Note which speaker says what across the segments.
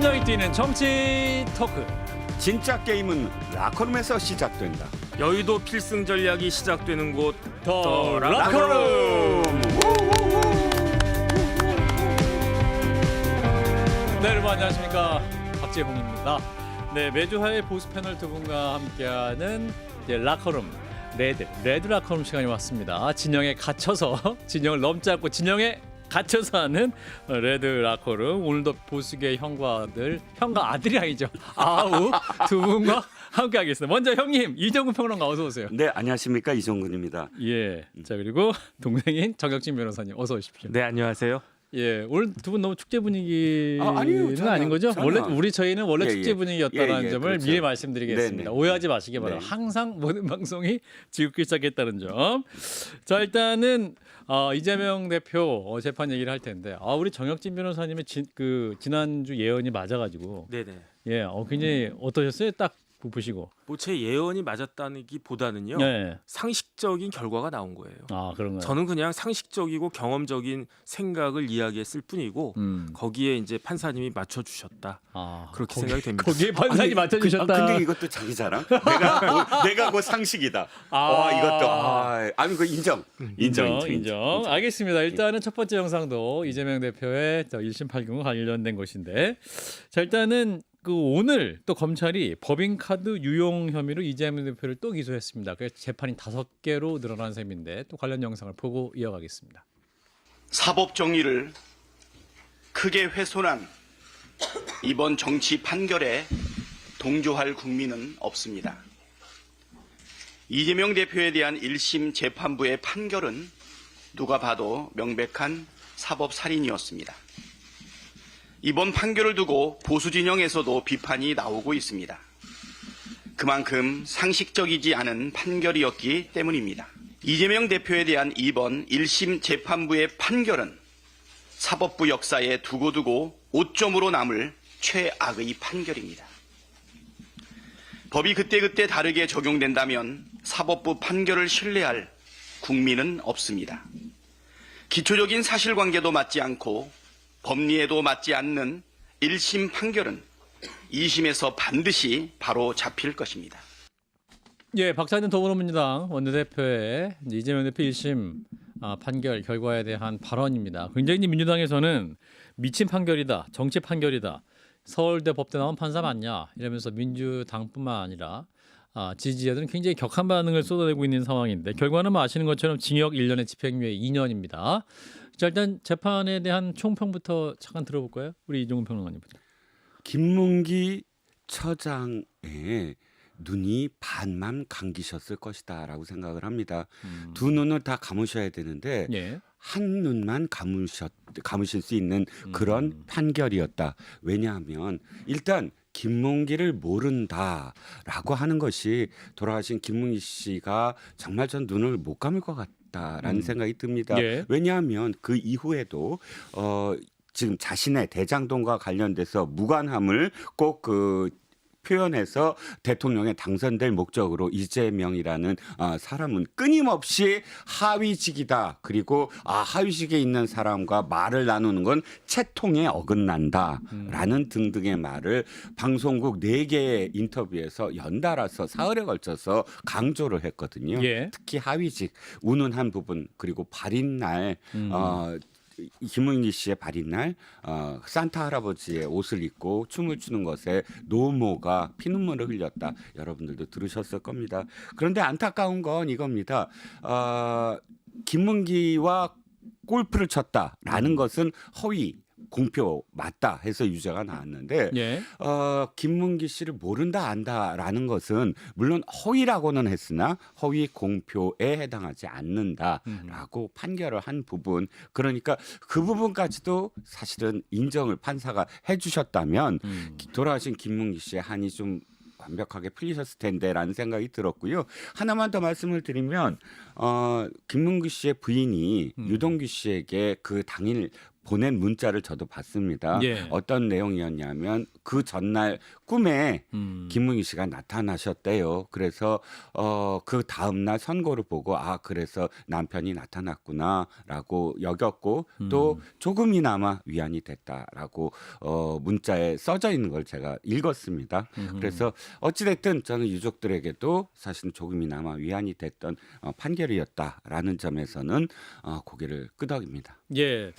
Speaker 1: 심장이 뛰는 정치 토크.
Speaker 2: 진짜 게임은 라커룸에서 시작된다.
Speaker 3: 여의도 필승 전략이 시작되는 곳
Speaker 1: 더
Speaker 2: 라커룸.
Speaker 1: 네, 여러분 안녕하십니까, 박재홍입니다. 네, 매주 화요일 보수 패널 두 분과 함께하는 이제 라커룸 레드 라커룸 시간이 왔습니다. 진영에 갇혀서 진영을 넘지 않고 진영에 갇혀서 하는 레드 라커룸. 오늘도 보수계 형과 아들이 아니죠. 아우 두 분과 함께하겠습니다. 먼저 형님 이정근 평론가 어서 오세요.
Speaker 2: 네, 안녕하십니까, 이종근입니다.
Speaker 1: 예. 자, 그리고 동생인 정혁진 변호사님 어서 오십시오.
Speaker 3: 네, 안녕하세요.
Speaker 1: 예, 오늘 두 분 너무 축제 분위기는
Speaker 2: 아니요, 전혀,
Speaker 1: 아닌 거죠?
Speaker 2: 전혀.
Speaker 1: 저희는 원래
Speaker 2: 예,
Speaker 1: 축제
Speaker 2: 예.
Speaker 1: 분위기였다는
Speaker 2: 예, 예,
Speaker 1: 점을
Speaker 2: 그렇죠.
Speaker 1: 미리 말씀드리겠습니다.
Speaker 2: 네네.
Speaker 1: 오해하지 마시기 바랍니다.
Speaker 2: 네.
Speaker 1: 항상 모든 방송이 지극히 시작했다는 점. 자, 일단은 이재명 대표 재판 얘기를 할 텐데, 우리 정혁진 변호사님의 지난주 예언이 맞아가지고,
Speaker 3: 네네.
Speaker 1: 예, 굉장히 어떠셨어요? 딱 보시고.
Speaker 3: 뭐 제 예언이 맞았다기보다는요.
Speaker 1: 네.
Speaker 3: 상식적인 결과가 나온 거예요.
Speaker 1: 그런가요?
Speaker 3: 저는 그냥 상식적이고 경험적인 생각을 이야기했을 뿐이고 거기에 이제 판사님이 맞춰주셨다. 그렇게 생각이 됩니다.
Speaker 1: 거기에 판사님 맞춰주셨다.
Speaker 2: 근데 이것도 자기 자랑? 내가 그 상식이다. 이것도 아니 그 인정.
Speaker 1: 알겠습니다. 일단은 첫 번째 영상도 이재명 대표의 1심 8경 관련된 것인데, 자, 일단은 오늘 또 검찰이 법인카드 유용 혐의로 이재명 대표를 또 기소했습니다. 그래서 재판이 5개로 늘어난 셈인데 또 관련 영상을 보고 이어가겠습니다.
Speaker 4: 사법 정의를 크게 훼손한 이번 정치 판결에 동조할 국민은 없습니다. 이재명 대표에 대한 1심 재판부의 판결은 누가 봐도 명백한 사법 살인이었습니다. 이번 판결을 두고 보수 진영에서도 비판이 나오고 있습니다. 그만큼 상식적이지 않은 판결이었기 때문입니다. 이재명 대표에 대한 이번 1심 재판부의 판결은 사법부 역사에 두고두고 오점으로 남을 최악의 판결입니다. 법이 그때그때 다르게 적용된다면 사법부 판결을 신뢰할 국민은 없습니다. 기초적인 사실관계도 맞지 않고 법리에도 맞지 않는 1심 판결은 2심에서 반드시 바로 잡힐 것입니다.
Speaker 1: 예, 박찬진 더불어민주당 원내대표의 이재명 대표 1심 판결 결과에 대한 발언입니다. 굉장히 민주당에서는 미친 판결이다, 정치 판결이다, 서울대 법대 나온 판사 맞냐 이러면서 민주당뿐만 아니라 지지자들은 굉장히 격한 반응을 쏟아내고 있는 상황인데, 결과는 아시는 것처럼 징역 1년에 집행유예 2년입니다. 자, 일단 재판에 대한 총평부터 잠깐 들어볼까요? 우리 이종근 평론가님부터.
Speaker 2: 김문기 처장의 눈이 반만 감기셨을 것이다라고 생각을 합니다. 두 눈을 다 감으셔야 되는데
Speaker 1: 예.
Speaker 2: 한 눈만 감으실 수 있는 그런 판결이었다. 왜냐하면 일단 김문기를 모른다라고 하는 것이, 돌아가신 김문기 씨가 정말 전 눈을 못 감을 것 같다라는 생각이 듭니다.
Speaker 1: 예.
Speaker 2: 왜냐하면 그 이후에도 지금 자신의 대장동과 관련돼서 무관함을 꼭 표현해서 대통령에 당선될 목적으로 이재명이라는 사람은 끊임없이 하위직이다. 그리고 하위직에 있는 사람과 말을 나누는 건 채통에 어긋난다라는 등등의 말을 방송국 4개의 인터뷰에서 연달아서 사흘에 걸쳐서 강조를 했거든요.
Speaker 1: 예.
Speaker 2: 특히 하위직 운운한 부분, 그리고 발인날 김문기 씨의 발인날 산타 할아버지의 옷을 입고 춤을 추는 것에 노모가 피눈물을 흘렸다. 여러분들도 들으셨을 겁니다. 그런데 안타까운 건 이겁니다. 김문기와 골프를 쳤다라는 것은 허위 공표 맞다 해서 유죄가 나왔는데,
Speaker 1: 예.
Speaker 2: 김문기 씨를 모른다 안다라는 것은 물론 허위라고는 했으나 허위 공표에 해당하지 않는다라고 판결을 한 부분, 그러니까 그 부분까지도 사실은 인정을 판사가 해주셨다면 돌아가신 김문기 씨의 한이 좀 완벽하게 풀리셨을 텐데라는 생각이 들었고요. 하나만 더 말씀을 드리면 김문기 씨의 부인이 유동규 씨에게 그 당일 보낸 문자를 저도 봤습니다.
Speaker 1: 예.
Speaker 2: 어떤 내용이었냐면 그 전날 꿈에 김문희 씨가 나타나셨대요. 그래서 그 다음 날 선고를 보고 그래서 남편이 나타났구나라고 여겼고 또 조금이나마 위안이 됐다라고 문자에 써져 있는 걸 제가 읽었습니다. 그래서 어찌됐든 저는 유족들에게도 사실 조금이나마 위안이 됐던 판결이었다라는 점에서는 고개를 끄덕입니다.
Speaker 1: 예.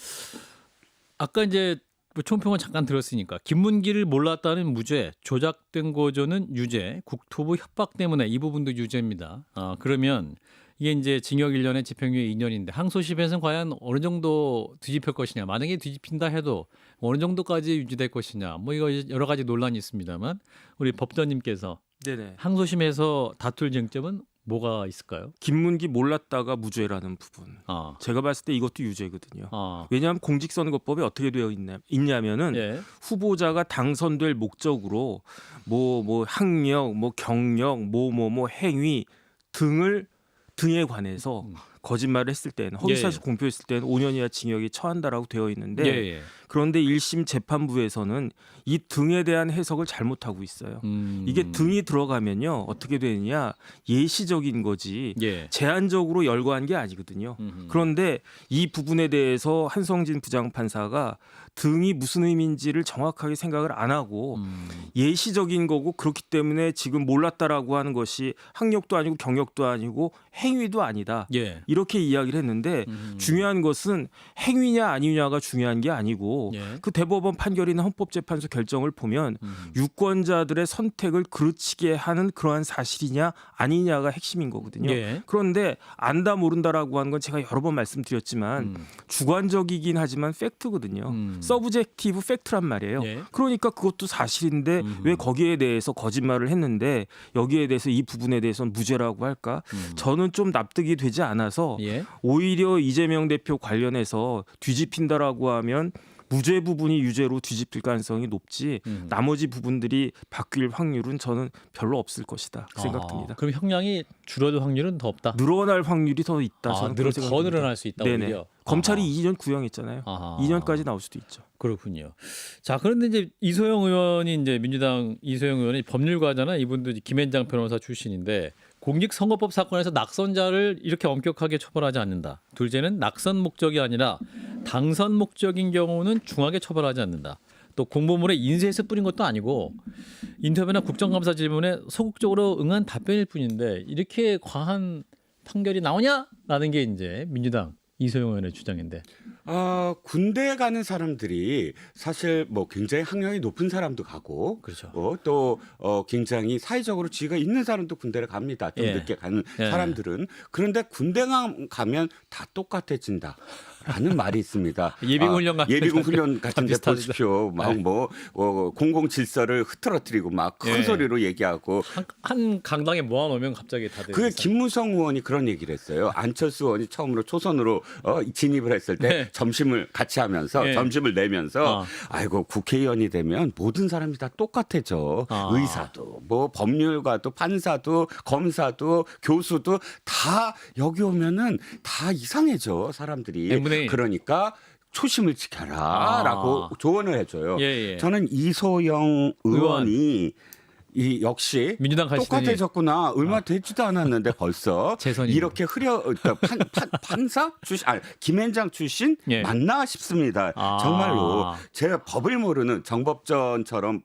Speaker 1: 아까 이제 뭐 총평을 잠깐 들었으니까 김문기를 몰랐다는 무죄, 조작된 거조는 유죄, 국토부 협박 때문에 이 부분도 유죄입니다. 그러면 이게 이제 징역 1년에 집행유예 2년인데 항소심에서는 과연 어느 정도 뒤집힐 것이냐, 만약에 뒤집힌다 해도 어느 정도까지 유지될 것이냐, 뭐 이거 여러 가지 논란이 있습니다만 우리 법전님께서
Speaker 3: 네네.
Speaker 1: 항소심에서 다툴 쟁점은 뭐가 있을까요?
Speaker 3: 김문기 몰랐다가 무죄라는 부분.
Speaker 1: 아,
Speaker 3: 제가 봤을 때 이것도 유죄거든요.
Speaker 1: 아,
Speaker 3: 왜냐하면 공직선거법에 어떻게 되어 있냐면은
Speaker 1: 예,
Speaker 3: 후보자가 당선될 목적으로 뭐 학력, 뭐 경력, 뭐 행위 등에 관해서 거짓말을 했을 때는 허위사실
Speaker 1: 예.
Speaker 3: 공표했을 때는 5년 이하 징역에 처한다라고 되어 있는데
Speaker 1: 예, 예.
Speaker 3: 그런데 1심 재판부에서는 이 등에 대한 해석을 잘못하고 있어요. 이게 등이 들어가면요 어떻게 되느냐 예시적인 거지
Speaker 1: 예.
Speaker 3: 제한적으로 열거한 게 아니거든요. 그런데 이 부분에 대해서 한성진 부장판사가 등이 무슨 의미인지를 정확하게 생각을 안 하고 예시적인 거고 그렇기 때문에 지금 몰랐다라고 하는 것이 학력도 아니고 경력도 아니고 행위도 아니다.
Speaker 1: 예.
Speaker 3: 이렇게 이야기를 했는데 중요한 것은 행위냐 아니냐가 중요한 게 아니고
Speaker 1: 예.
Speaker 3: 그 대법원 판결이나 헌법재판소 결정을 보면 유권자들의 선택을 그르치게 하는 그러한 사실이냐 아니냐가 핵심인 거거든요.
Speaker 1: 예.
Speaker 3: 그런데 안다 모른다라고 하는 건 제가 여러 번 말씀드렸지만 주관적이긴 하지만 팩트거든요. 서브젝티브 팩트란 말이에요.
Speaker 1: 예.
Speaker 3: 그러니까 그것도 사실인데 왜 거기에 대해서 거짓말을 했는데 여기에 대해서 이 부분에 대해서는 무죄라고 할까? 저는 좀 납득이 되지 않아서
Speaker 1: 예.
Speaker 3: 오히려 이재명 대표 관련해서 뒤집힌다라고 하면 무죄 부분이 유죄로 뒤집힐 가능성이 높지 나머지 부분들이 바뀔 확률은 저는 별로 없을 것이다 생각됩니다.
Speaker 1: 그럼 형량이 줄어들 확률은 더 없다.
Speaker 3: 늘어날 확률이 더 있다. 저는 그런
Speaker 1: 더
Speaker 3: 생각입니다.
Speaker 1: 늘어날 수 있다.
Speaker 3: 네네.
Speaker 1: 오히려.
Speaker 3: 검찰이
Speaker 1: 아하.
Speaker 3: 2년 구형했잖아요.
Speaker 1: 아하.
Speaker 3: 2년까지 나올 수도 있죠.
Speaker 1: 그렇군요. 자, 그런데 이제 이소영 의원이 이제 민주당 이소영 의원이 법률가잖아. 이분도 이제 김앤장 변호사 출신인데 공직선거법 사건에서 낙선자를 이렇게 엄격하게 처벌하지 않는다. 둘째는 낙선 목적이 아니라 당선 목적인 경우는 중하게 처벌하지 않는다. 또 공보물에 인쇄해서 뿌린 것도 아니고 인터뷰나 국정감사 질문에 소극적으로 응한 답변일 뿐인데 이렇게 과한 판결이 나오냐라는 게 이제 민주당 이소영 의원의 주장인데.
Speaker 2: 군대에 가는 사람들이 사실 뭐 굉장히 학력이 높은 사람도 가고,
Speaker 1: 그렇죠.
Speaker 2: 또 굉장히 사회적으로 지위가 있는 사람도 군대를 갑니다. 좀
Speaker 1: 예.
Speaker 2: 늦게 가는
Speaker 1: 예.
Speaker 2: 사람들은. 그런데 군대 가면 다 똑같아진다. 라는 말이 있습니다.
Speaker 1: 예비군 훈련 같은
Speaker 2: 예비군 훈련 같은 데
Speaker 1: 비슷하다.
Speaker 2: 보십시오. 막 뭐 공공 질서를 흐트러뜨리고 막 큰
Speaker 1: 예.
Speaker 2: 소리로 얘기하고.
Speaker 1: 한 강당에 모아놓으면 갑자기 다들.
Speaker 2: 그게 김무성 의원이 그런 얘기를 했어요. 안철수 의원이 처음으로 초선으로 진입을 했을 때
Speaker 1: 네.
Speaker 2: 점심을 같이 하면서
Speaker 1: 네.
Speaker 2: 점심을 내면서
Speaker 1: 아.
Speaker 2: 아이고 국회의원이 되면 모든 사람이 다 똑같아져.
Speaker 1: 아.
Speaker 2: 의사도 뭐 법률가도 판사도 검사도 교수도 다 여기 오면은 다 이상해져 사람들이.
Speaker 1: N분의 1.
Speaker 2: 그러니까 초심을 지켜라라고 조언을 해줘요.
Speaker 1: 예, 예.
Speaker 2: 저는 이소영 의원이 이 역시
Speaker 1: 민주당 가시더니
Speaker 2: 똑같아졌구나. 얼마 되지도 않았는데 벌써
Speaker 1: 재선이고.
Speaker 2: 이렇게 그러니까 판사 출신, 김앤장 출신
Speaker 1: 예.
Speaker 2: 맞나 싶습니다. 정말로 제가 법을 모르는 정법전처럼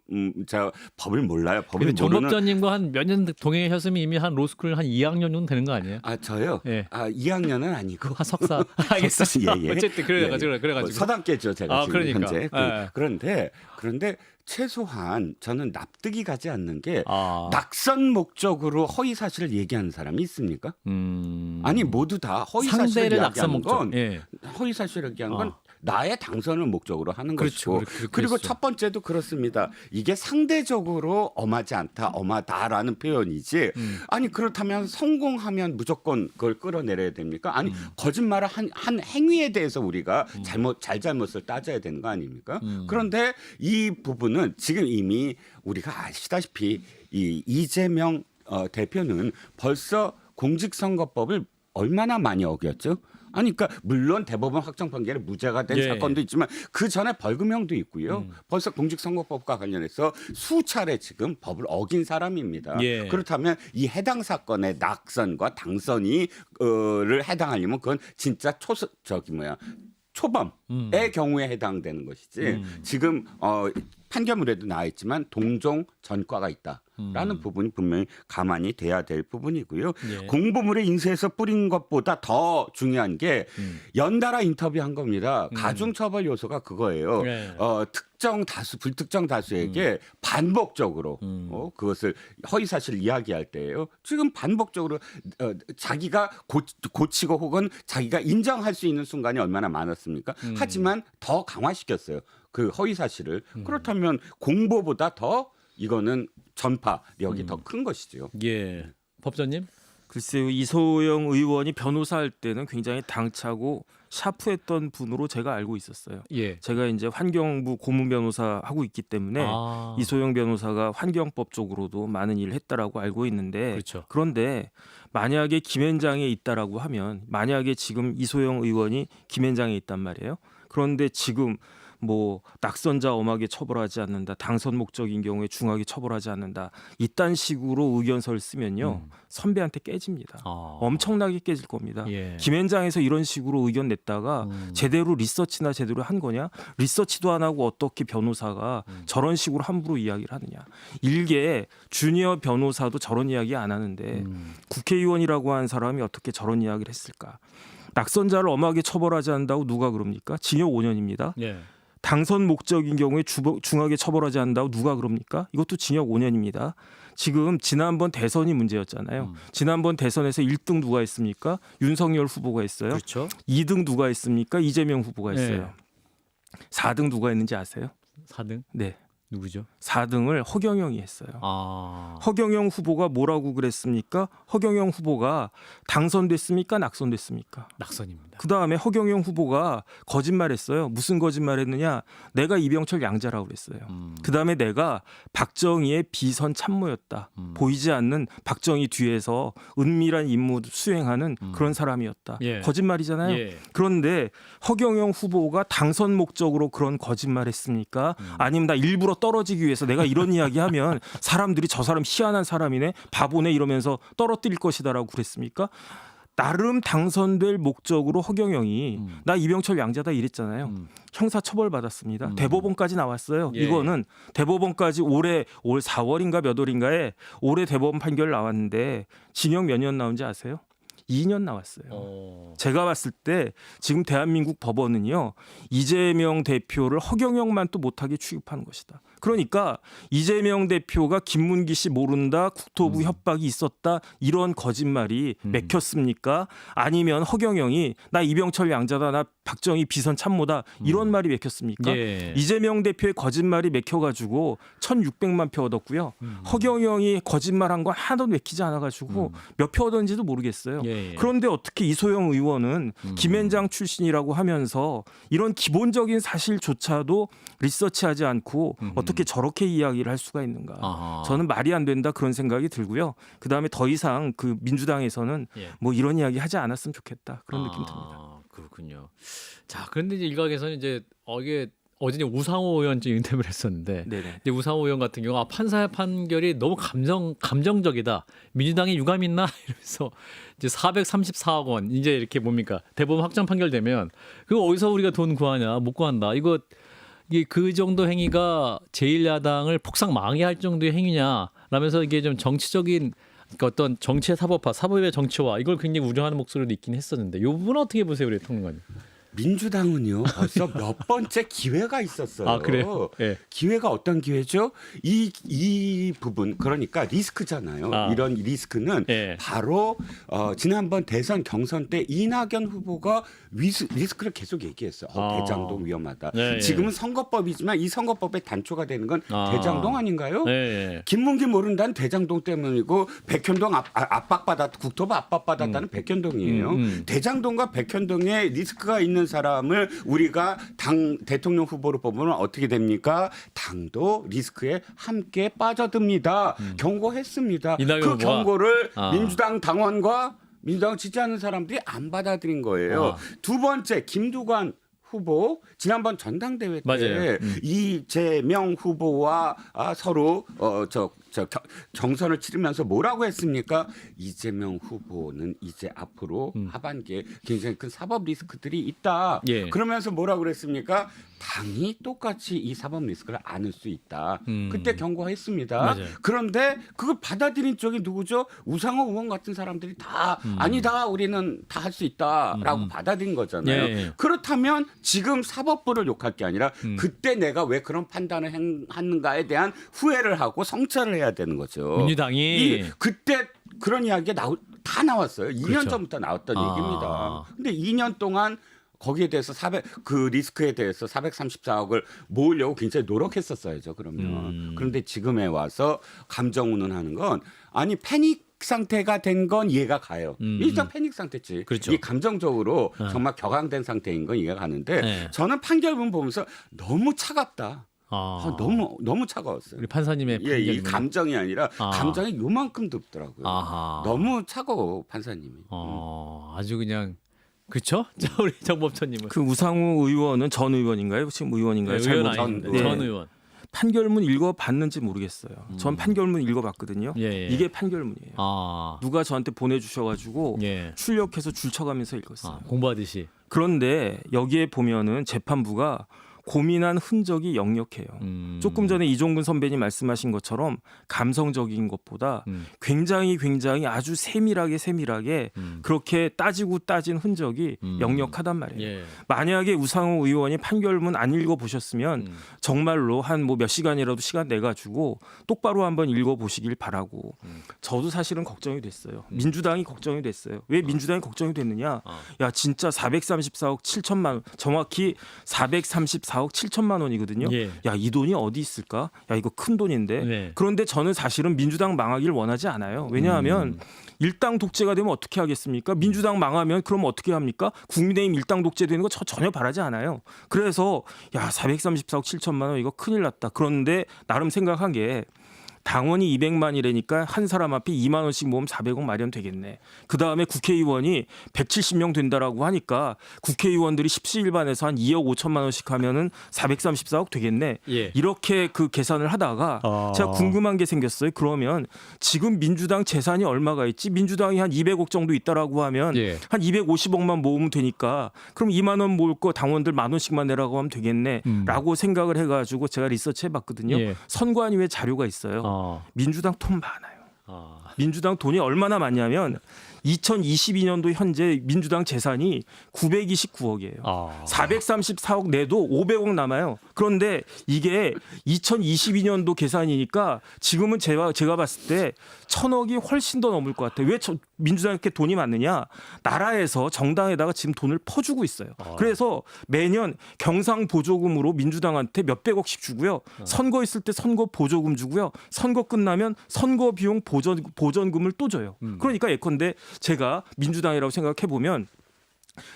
Speaker 2: 제가 법을 몰라요. 법을
Speaker 1: 근데
Speaker 2: 모르는.
Speaker 1: 정법자님과 한 몇 년 동행하셨으면 이미 한 로스쿨 한 2학년 정도 되는 거 아니에요?
Speaker 2: 저요.
Speaker 1: 예.
Speaker 2: 2학년은 아니고.
Speaker 1: 한 석사. 알겠어.
Speaker 2: 예.
Speaker 1: 어쨌든 그래가지고.
Speaker 2: 서당계죠 제가 지금
Speaker 1: 그러니까.
Speaker 2: 현재.
Speaker 1: 예.
Speaker 2: 그런데 최소한 저는 납득이 가지 않는 게 낙선 목적으로 허위 사실을 얘기하는 사람이 있습니까? 아니 모두 다 허위 사실을
Speaker 1: 상대를 낙선
Speaker 2: 얘기하는
Speaker 1: 목적.
Speaker 2: 건
Speaker 1: 예.
Speaker 2: 허위 사실을 얘기하는 건 나의 당선을 목적으로 하는
Speaker 1: 그렇죠.
Speaker 2: 것이고 그리고 첫 번째도 그렇습니다. 이게 상대적으로 엄하지 않다, 엄하다라는 표현이지. 아니 그렇다면 성공하면 무조건 그걸 끌어내려야 됩니까? 아니 거짓말을 한 행위에 대해서 우리가 잘잘못을 따져야 되는 거 아닙니까? 그런데 이 부분은 지금 이미 우리가 아시다시피 이 이재명 대표는 벌써 공직선거법을 얼마나 많이 어겼죠? 아니 그러니까 물론 대법원 확정 판결에 무죄가 된
Speaker 1: 예.
Speaker 2: 사건도 있지만 그 전에 벌금형도 있고요. 벌써 공직선거법과 관련해서 수차례 지금 법을 어긴 사람입니다.
Speaker 1: 예.
Speaker 2: 그렇다면 이 해당 사건의 낙선과 당선이 를 해당하려면 그건 진짜 초범의 경우에 해당되는 것이지 지금 판결문에도 나와 있지만 동종 전과가 있다라는 부분이 분명히 가만히 돼야 될 부분이고요.
Speaker 1: 예.
Speaker 2: 공보물에 인쇄해서 뿌린 것보다 더 중요한 게 연달아 인터뷰한 겁니다. 가중처벌 요소가 그거예요.
Speaker 1: 네.
Speaker 2: 특정 다수, 불특정 다수에게 반복적으로 그것을 허위사실 이야기할 때예요. 지금 반복적으로 자기가 고치고 혹은 자기가 인정할 수 있는 순간이 얼마나 많았습니까? 하지만 더 강화시켰어요. 그 허위사실을. 그렇다면 공보보다 더 이거는 전파력이 더 큰 것이죠.
Speaker 1: 예. 법사님?
Speaker 3: 글쎄요, 이소영 의원이 변호사할 때는 굉장히 당차고 샤프했던 분으로 제가 알고 있었어요.
Speaker 1: 예.
Speaker 3: 제가 이제 환경부 고문 변호사 하고 있기 때문에 이소영 변호사가 환경법 쪽으로도 많은 일을 했다라고 알고 있는데
Speaker 1: 그렇죠.
Speaker 3: 그런데 만약에 김앤장에 있다라고 하면 만약에 지금 이소영 의원이 김앤장에 있단 말이에요. 그런데 지금 뭐 낙선자 엄하게 처벌하지 않는다. 당선 목적인 경우에 중하게 처벌하지 않는다. 이딴 식으로 의견서를 쓰면요. 선배한테 깨집니다. 엄청나게 깨질 겁니다.
Speaker 1: 예.
Speaker 3: 김앤장에서 이런 식으로 의견 냈다가 제대로 리서치나 제대로 한 거냐? 리서치도 안 하고 어떻게 변호사가 저런 식으로 함부로 이야기를 하느냐? 일개 주니어 변호사도 저런 이야기 안 하는데 국회의원이라고 한 사람이 어떻게 저런 이야기를 했을까? 낙선자를 엄하게 처벌하지 않는다고 누가 그럽니까? 징역 5년입니다.
Speaker 1: 예.
Speaker 3: 당선 목적인 경우에 중하게 처벌하지 않는다고 누가 그럽니까? 이것도 징역 5년입니다. 지금 지난번 대선이 문제였잖아요. 지난번 대선에서 1등 누가 했습니까? 윤석열 후보가 했어요.
Speaker 1: 그렇죠.
Speaker 3: 2등 누가 했습니까? 이재명 후보가 했어요.
Speaker 1: 네.
Speaker 3: 4등 누가 했는지 아세요?
Speaker 1: 4등?
Speaker 3: 네.
Speaker 1: 누구죠?
Speaker 3: 4등을 허경영이 했어요. 허경영 후보가 뭐라고 그랬습니까? 허경영 후보가 당선됐습니까? 낙선됐습니까?
Speaker 1: 낙선입니다.
Speaker 3: 그다음에 허경영 후보가 거짓말했어요. 무슨 거짓말했느냐? 내가 이병철 양자라고 그랬어요. 그다음에 내가 박정희의 비선 참모였다. 보이지 않는 박정희 뒤에서 은밀한 임무 수행하는 그런 사람이었다.
Speaker 1: 예.
Speaker 3: 거짓말이잖아요.
Speaker 1: 예.
Speaker 3: 그런데 허경영 후보가 당선 목적으로 그런 거짓말했습니까? 아니면 나 일부러 떨어지기 위해서 내가 이런 이야기하면 사람들이 저 사람 희한한 사람이네, 바보네 이러면서 떨어뜨릴 것이다라고 그랬습니까? 나름 당선될 목적으로 허경영이 나 이병철 양자다 이랬잖아요. 형사 처벌 받았습니다. 대법원까지 나왔어요.
Speaker 1: 예.
Speaker 3: 이거는 대법원까지 올 4월인가 몇 월인가에 올해 대법원 판결 나왔는데 징역 몇 년 나온지 아세요? 2년 나왔어요. 제가 봤을 때 지금 대한민국 법원은요, 이재명 대표를 허경영만 또 못하게 취급하는 것이다. 그러니까 이재명 대표가 김문기 씨 모른다, 국토부 협박이 있었다, 이런 거짓말이 맥혔습니까? 아니면 허경영이 나 이병철 양자다, 나 박정희 비선 참모다, 이런 말이 맥혔습니까?
Speaker 1: 예.
Speaker 3: 이재명 대표의 거짓말이 맥혀가지고 1,600만 표 얻었고요. 허경영이 거짓말한 건 하나도 맥히지 않아가지고 몇 표 얻었는지도 모르겠어요.
Speaker 1: 예.
Speaker 3: 그런데 어떻게 이소영 의원은 김앤장 출신이라고 하면서 이런 기본적인 사실조차도 리서치하지 않고 어떻게 저렇게 이야기를 할 수가 있는가?
Speaker 1: 아하.
Speaker 3: 저는 말이 안 된다 그런 생각이 들고요. 그다음에 더 이상 그 민주당에서는
Speaker 1: 예.
Speaker 3: 뭐 이런 이야기 하지 않았으면 좋겠다 그런 느낌 듭니다.
Speaker 1: 그렇군요. 자, 그런데 이제 일각에서는 이제 이게 어제 우상호 의원 인터뷰를 했었는데
Speaker 3: 네네.
Speaker 1: 이제 우상호 의원 같은 경우 판사의 판결이 너무 감정적이다. 민주당에 유감 있나 이러면서 이제 434억 원 이제 이렇게 뭡니까 대법원 확정 판결되면 그거 어디서 우리가 돈 구하냐 못 구한다. 이게 그 정도 행위가 제1야당을 폭삭 망해할 정도의 행위냐라면서 이게 좀 정치적인 그러니까 어떤 정치의 사법화, 사법의 정치화 이걸 굉장히 우려하는 목소리도 있긴 했었는데 이 부분은 어떻게 보세요, 우리 평론가님?
Speaker 2: 민주당은요 벌써 몇 번째 기회가 있었어요.
Speaker 1: 아, 그래요? 예.
Speaker 2: 기회가 어떤 기회죠? 이 부분 그러니까 리스크잖아요. 이런 리스크는
Speaker 1: 예.
Speaker 2: 바로 지난번 대선 경선 때 이낙연 후보가 리스크를 계속 얘기했어요. 대장동 위험하다.
Speaker 1: 예.
Speaker 2: 지금은 선거법이지만 이 선거법의 단초가 되는 건 대장동 아닌가요?
Speaker 1: 예.
Speaker 2: 김문기 모른다는 대장동 때문이고 백현동 국토부 압박받았다는 백현동이에요. 대장동과 백현동에 리스크가 있는 사람을 우리가 당 대통령 후보로 뽑으면 어떻게 됩니까? 당도 리스크에 함께 빠져듭니다. 경고했습니다. 그
Speaker 1: 후보가?
Speaker 2: 경고를 민주당 당원과 민주당을 지지하는 사람들이 안 받아들인 거예요. 두 번째 김두관 후보 지난번 전당대회
Speaker 1: 맞아요.
Speaker 2: 때 이재명 후보와 서로 경선을 치르면서 뭐라고 했습니까? 이재명 후보는 이제 앞으로 하반기에 굉장히 큰 사법 리스크들이 있다.
Speaker 1: 예.
Speaker 2: 그러면서 뭐라고 그랬습니까? 당이 똑같이 이 사법 리스크를 안을 수 있다. 그때 경고했습니다.
Speaker 1: 맞아요.
Speaker 2: 그런데 그걸 받아들인 쪽이 누구죠? 우상호 의원 같은 사람들이 다 아니다. 우리는 다 할 수 있다라고 받아들인 거잖아요.
Speaker 1: 예.
Speaker 2: 그렇다면 지금 사법부를 욕할 게 아니라 그때 내가 왜 그런 판단을 했는가에 대한 후회를 하고 성찰을 해야 되는 거죠.
Speaker 1: 민주당이
Speaker 2: 그때 그런 이야기가 다 나왔어요. 2년
Speaker 1: 그렇죠.
Speaker 2: 전부터 나왔던 얘기입니다. 근데 2년 동안 거기에 대해서 그 리스크에 대해서 434억을 모으려고 굉장히 노력했었어야죠. 그러면 그런데 지금에 와서 감정 운운하는 건 아니 패닉 상태가 된 건 이해가 가요. 일단 패닉 상태지.
Speaker 1: 그렇죠.
Speaker 2: 이 감정적으로 정말 격앙된 상태인 건 이해가 가는데
Speaker 1: 네.
Speaker 2: 저는 판결문 보면서 너무 차갑다. 너무 차가웠어요.
Speaker 1: 우리 판사님의
Speaker 2: 예, 이
Speaker 1: 판결문은?
Speaker 2: 감정이 아니라 감정이 요만큼도 없더라고요.
Speaker 1: 아하.
Speaker 2: 너무 차가워 판사님이.
Speaker 1: 아주 그냥 그렇죠? 자, 우리 정법천님은
Speaker 3: 그 우상호 의원은 전 의원인가요? 지금 의원인가요? 잘
Speaker 1: 의원
Speaker 3: 모르겠는데.
Speaker 1: 아닌데
Speaker 2: 네.
Speaker 1: 전 의원.
Speaker 3: 판결문 읽어봤는지 모르겠어요. 전 판결문 읽어봤거든요.
Speaker 1: 예.
Speaker 3: 이게 판결문이에요. 누가 저한테 보내주셔가지고
Speaker 1: 예.
Speaker 3: 출력해서 줄쳐가면서 읽었어요.
Speaker 1: 공부하듯이.
Speaker 3: 그런데 여기에 보면은 재판부가 고민한 흔적이 역력해요. 조금 전에 이종근 선배님 말씀하신 것처럼 감성적인 것보다 굉장히 아주 세밀하게 그렇게 따지고 따진 흔적이 역력하단 말이에요.
Speaker 1: 예.
Speaker 3: 만약에 우상호 의원이 판결문 안 읽어보셨으면 정말로 한 뭐 몇 시간이라도 시간 내가지고 똑바로 한번 읽어보시길 바라고. 저도 사실은 걱정이 됐어요. 민주당이 걱정이 됐어요. 왜 민주당이 걱정이 됐느냐. 야 진짜 434억 7천만 원 정확히 434억 7천만 원이거든요.
Speaker 1: 예.
Speaker 3: 야, 이 돈이 어디 있을까? 야, 이거 큰 돈인데.
Speaker 1: 네.
Speaker 3: 그런데 저는 사실은 민주당 망하기를 원하지 않아요. 왜냐하면 일당 독재가 되면 어떻게 하겠습니까? 민주당 망하면 그럼 어떻게 합니까? 국민의힘 일당 독재 되는 거 전혀 바라지 않아요. 그래서 야, 434억 7천만 원 이거 큰일 났다. 그런데 나름 생각한 게 당원이 200만이라니까 한 사람 앞에 2만 원씩 모으면 400억 마련되겠네. 그다음에 국회의원이 170명 된다라고 하니까 국회의원들이 십시일반에서 한 2억 5천만 원씩 하면은 434억 되겠네.
Speaker 1: 예.
Speaker 3: 이렇게 그 계산을 하다가 제가 궁금한 게 생겼어요. 그러면 지금 민주당 재산이 얼마가 있지? 민주당이 한 200억 정도 있다라고 하면
Speaker 1: 예.
Speaker 3: 한 250억만 모으면 되니까 그럼 2만 원 모을 거 당원들 만 원씩만 내라고 하면 되겠네라고 생각을 해가지고 제가 리서치 해봤거든요.
Speaker 1: 예.
Speaker 3: 선관위에 자료가 있어요. 민주당 돈 많아요. 민주당 돈이 얼마나 많냐면 2022년도 현재 민주당 재산이 929억이에요. 434억 내도 500억 남아요. 그런데 이게 2022년도 계산이니까 지금은 제가 봤을 때 1,000억이 훨씬 더 넘을 것 같아요. 왜 민주당이 이렇게 돈이 많느냐? 나라에서 정당에다가 지금 돈을 퍼주고 있어요. 그래서 매년 경상 보조금으로 민주당한테 몇백억씩 주고요. 선거 있을 때 선거 보조금 주고요. 선거 끝나면 선거 비용 보전금을 또 줘요. 그러니까 예컨대 제가 민주당이라고 생각해 보면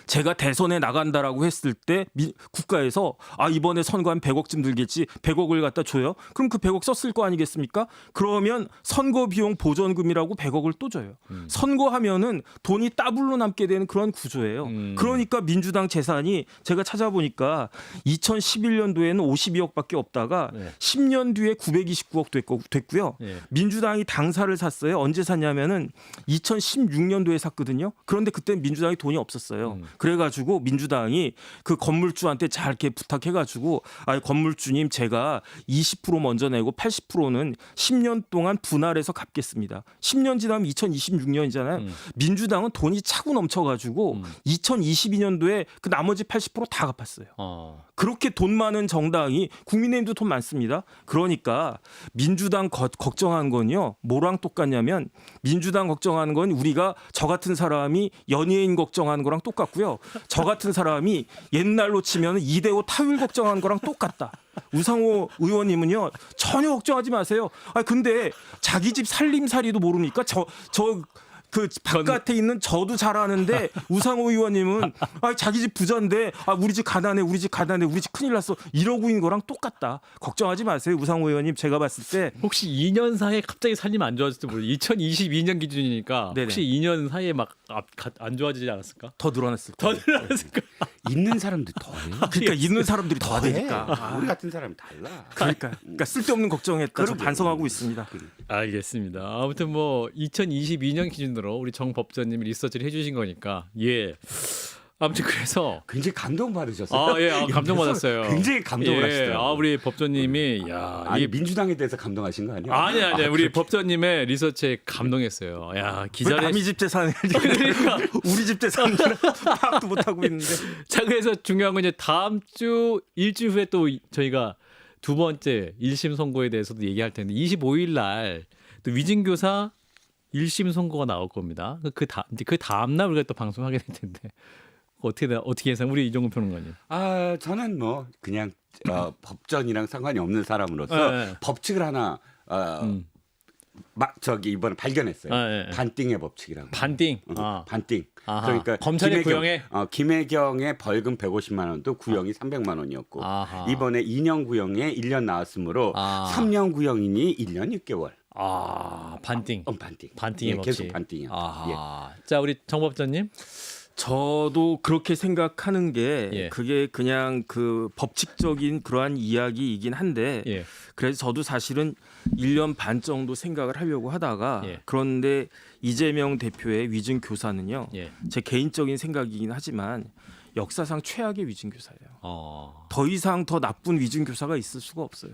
Speaker 3: 제가 대선에 나간다라고 했을 때 국가에서 이번에 선거하면 100억쯤 들겠지 100억을 갖다 줘요. 그럼 그 100억 썼을 거 아니겠습니까? 그러면 선거 비용 보전금이라고 100억을 또 줘요. 선거하면은 돈이 따블로 남게 되는 그런 구조예요. 그러니까 민주당 재산이 제가 찾아보니까 2011년도에는 52억밖에 없다가 10년 뒤에 929억 됐고요. 민주당이 당사를 샀어요. 언제 샀냐면은 2016년도에 샀거든요. 그런데 그때 민주당이 돈이 없었어요. 그래가지고 민주당이 그 건물주한테 잘 이렇게 부탁해가지고 건물주님 제가 20% 먼저 내고 80%는 10년 동안 분할해서 갚겠습니다. 10년 지나면 2026년이잖아요. 민주당은 돈이 차고 넘쳐가지고 2022년도에 그 나머지 80%다 갚았어요. 그렇게 돈 많은 정당이 국민의힘도 돈 많습니다. 그러니까 민주당 걱정한 건요. 뭐랑 똑같냐면 민주당 걱정하는 건 우리가 저 같은 사람이 연예인 걱정하는 거랑 똑같고요. 저 같은 사람이 옛날로 치면 이대호 타율 걱정하는 거랑 똑같다. 우상호 의원님은요. 전혀 걱정하지 마세요. 근데 자기 집 살림살이도 모르니까 저 그 바깥에 있는 저도 잘 아는데 우상호 의원님은 자기 집 부자인데 우리 집 가난해, 우리 집 가난해, 우리 집 큰일 났어 이러고 있는 거랑 똑같다. 걱정하지 마세요, 우상호 의원님. 제가 봤을 때
Speaker 1: 혹시 2년 사이에 갑자기 살림 안 좋아졌을지 모르겠어요. 2022년 기준이니까
Speaker 3: 네네.
Speaker 1: 혹시 2년 사이에 막 안 좋아지지 않았을까?
Speaker 3: 더 늘어났을
Speaker 1: 더
Speaker 3: 거예요.
Speaker 1: 늘어났을까?
Speaker 2: 있는 사람들이 더해.
Speaker 3: 그러니까 있는 사람들이 더
Speaker 2: 더해.
Speaker 3: 하니까.
Speaker 2: 우리 같은 사람이 달라.
Speaker 3: 그러니까 쓸데없는 걱정했다. 저 반성하고 있습니다.
Speaker 1: 알겠습니다. 아무튼 뭐 2022년 기준으로 우리 정 법전님이 리서치를 해주신 거니까 아무튼 그래서
Speaker 2: 굉장히 감동받으셨어요.
Speaker 1: 감동받았어요.
Speaker 2: 굉장히 감동을 하시더라고요.
Speaker 1: 우리 법전님이
Speaker 2: 아니 민주당에 대해서 감동하신 거 아니에요?
Speaker 1: 아니 우리 법전님의 리서치에 감동했어요. 야
Speaker 3: 왜
Speaker 1: 기자의
Speaker 3: 남의 집 재산을
Speaker 1: 그러니까
Speaker 3: 우리 집 재산을 파악도 못하고 있는데.
Speaker 1: 자 그래서 중요한 건 이제 다음 주 일주일 후에 또 저희가 두 번째 1심 선고에 대해서도 얘기할 텐데 25일 날 또 위증교사 1심 선고가 나올 겁니다. 그 다음 날 우리가 또 방송하게 될 텐데 어떻게 해서 우리 이종근 평론가님.
Speaker 2: 저는 뭐 그냥 법전이랑 상관이 없는 사람으로서
Speaker 1: 네.
Speaker 2: 법칙을 하나 이번에 발견했어요.
Speaker 1: 네.
Speaker 2: 반띵의 법칙이라고.
Speaker 1: 반띵.
Speaker 2: 반띵.
Speaker 1: 아하.
Speaker 2: 그러니까
Speaker 1: 검찰의 구형에
Speaker 2: 김혜경의 벌금 150만 원도 구형이 300만 원이었고
Speaker 1: 아하.
Speaker 2: 이번에 2년 구형에 1년 나왔으므로 3년 구형이니 1년 6개월.
Speaker 1: 반띵.
Speaker 2: 반띵.
Speaker 1: 반띵의 법칙.
Speaker 2: 계속 반띵이야.
Speaker 1: 아하. 자 우리 정 법전님.
Speaker 3: 저도 그렇게 생각하는 게
Speaker 1: 예.
Speaker 3: 그게 그냥 그 법칙적인 그러한 이야기이긴 한데
Speaker 1: 예.
Speaker 3: 그래서 저도 사실은 1년 반 정도 생각을 하려고 하다가
Speaker 1: 예.
Speaker 3: 그런데 이재명 대표의 위증 교사는요.
Speaker 1: 예.
Speaker 3: 제 개인적인 생각이긴 하지만 역사상 최악의 위증 교사예요. 더 이상 더 나쁜 위증 교사가 있을 수가 없어요.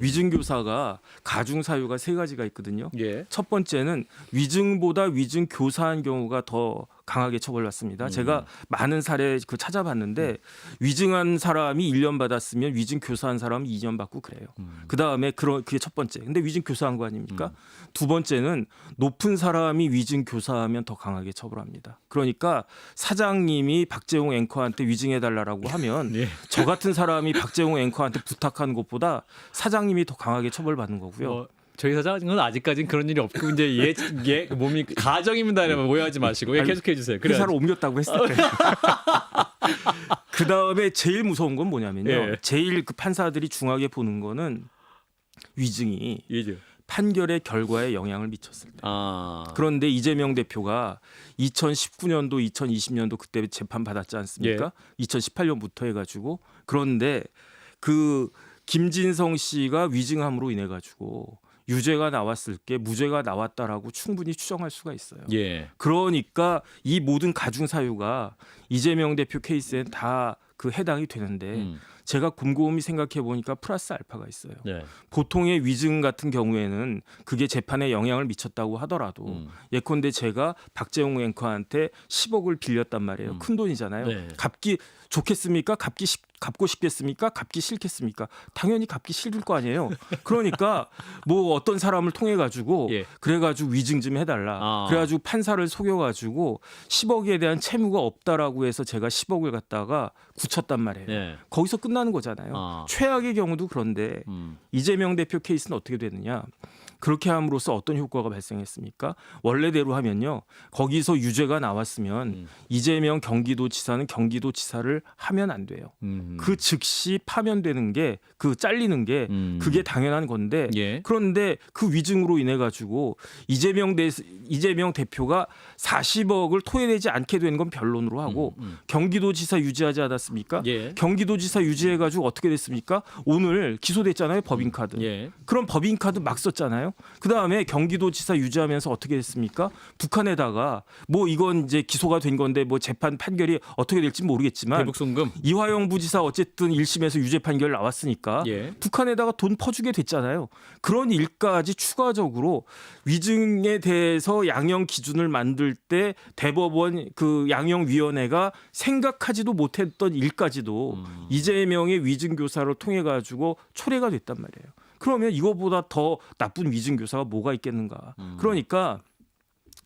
Speaker 3: 위증 교사가 가중 사유가 세 가지가 있거든요.
Speaker 1: 예.
Speaker 3: 첫 번째는 위증보다 위증 교사한 경우가 더 강하게 처벌받습니다. 제가 많은 사례 찾아봤는데 위증한 사람이 1년 받았으면 위증 교사한 사람은 2년 받고 그래요. 그다음에 그게 첫 번째. 근데 위증 교사한 거 아닙니까? 두 번째는 높은 사람이 위증 교사하면 더 강하게 처벌합니다. 그러니까 사장님이 박재홍 앵커한테 위증해 달라고 하면
Speaker 1: 예.
Speaker 3: 저 같은 사람이 박재홍 앵커한테 부탁하는 것보다 사장님이 더 강하게 처벌받는 거고요.
Speaker 1: 저희 사장은 아직까지는 그런 일이 없고 이제 몸이 가정입니다. 이러면 오해하지 마시고 계속해 주세요.
Speaker 3: 회사를 옮겼다고 했을 때. 그 다음에 제일 무서운 건 뭐냐면요.
Speaker 1: 예.
Speaker 3: 제일 그 판사들이 중하게 보는 거는 위증이
Speaker 1: 예죠.
Speaker 3: 판결의 결과에 영향을 미쳤을 때.
Speaker 1: 아.
Speaker 3: 그런데 이재명 대표가 2019년도, 2020년도 그때 재판 받았지 않습니까? 2018년부터 해가지고 그런데 그 김진성 씨가 위증함으로 인해 가지고 유죄가 나왔을 게 무죄가 나왔다라고 충분히 추정할 수가 있어요.
Speaker 1: 예.
Speaker 3: 그러니까 이 모든 가중 사유가 이재명 대표 케이스엔 다 그 해당이 되는데 제가 곰곰이 생각해 보니까 플러스 알파가 있어요.
Speaker 1: 예.
Speaker 3: 보통의 위증 같은 경우에는 그게 재판에 영향을 미쳤다고 하더라도 예컨대 제가 박재홍 앵커한테 10억을 빌렸단 말이에요. 큰 돈이잖아요.
Speaker 1: 네.
Speaker 3: 갚기 좋겠습니까? 갚고 싶겠습니까? 갚기 싫겠습니까? 당연히 갚기 싫을 거 아니에요. 그러니까 뭐 어떤 사람을 통해 가지고
Speaker 1: 예.
Speaker 3: 그래가지고 위증 좀 해달라. 그래가지고 판사를 속여가지고 10억에 대한 채무가 없다라고 해서 제가 10억을 갖다가 굳혔단 말이에요.
Speaker 1: 예.
Speaker 3: 거기서 끝나는 거잖아요. 최악의 경우도 그런데 이재명 대표 케이스는 어떻게 되느냐? 그렇게 함으로써 어떤 효과가 발생했습니까? 원래대로 하면요. 거기서 유죄가 나왔으면 이재명 경기도지사는 경기도지사를 하면 안 돼요. 그 즉시 파면되는 게 그 잘리는 게 그게 당연한 건데
Speaker 1: 예.
Speaker 3: 그런데 그 위증으로 인해 가지고 이재명 대표가 40억을 토해내지 않게 되는 건 변론으로 하고 경기도지사 유지하지 않았습니까?
Speaker 1: 예.
Speaker 3: 경기도지사 유지해 가지고 어떻게 됐습니까? 오늘 기소됐잖아요. 법인카드.
Speaker 1: 예.
Speaker 3: 그럼 법인카드 막 썼잖아요. 그다음에 경기도지사 유지하면서 어떻게 됐습니까? 북한에다가 뭐 이건 이제 기소가 된 건데 뭐 재판 판결이 어떻게 될지 모르겠지만
Speaker 1: 대북송금.
Speaker 3: 이화영 부지사 어쨌든 1심에서 유죄 판결 나왔으니까
Speaker 1: 예.
Speaker 3: 북한에다가 돈 퍼주게 됐잖아요. 그런 일까지 추가적으로 위증에 대해서 양형 기준을 만들 때 대법원 그 양형위원회가 생각하지도 못했던 일까지도 이재명의 위증 교사를 통해 가지고 초래가 됐단 말이에요. 그러면 이거보다 더 나쁜 위증 교사가 뭐가 있겠는가? 그러니까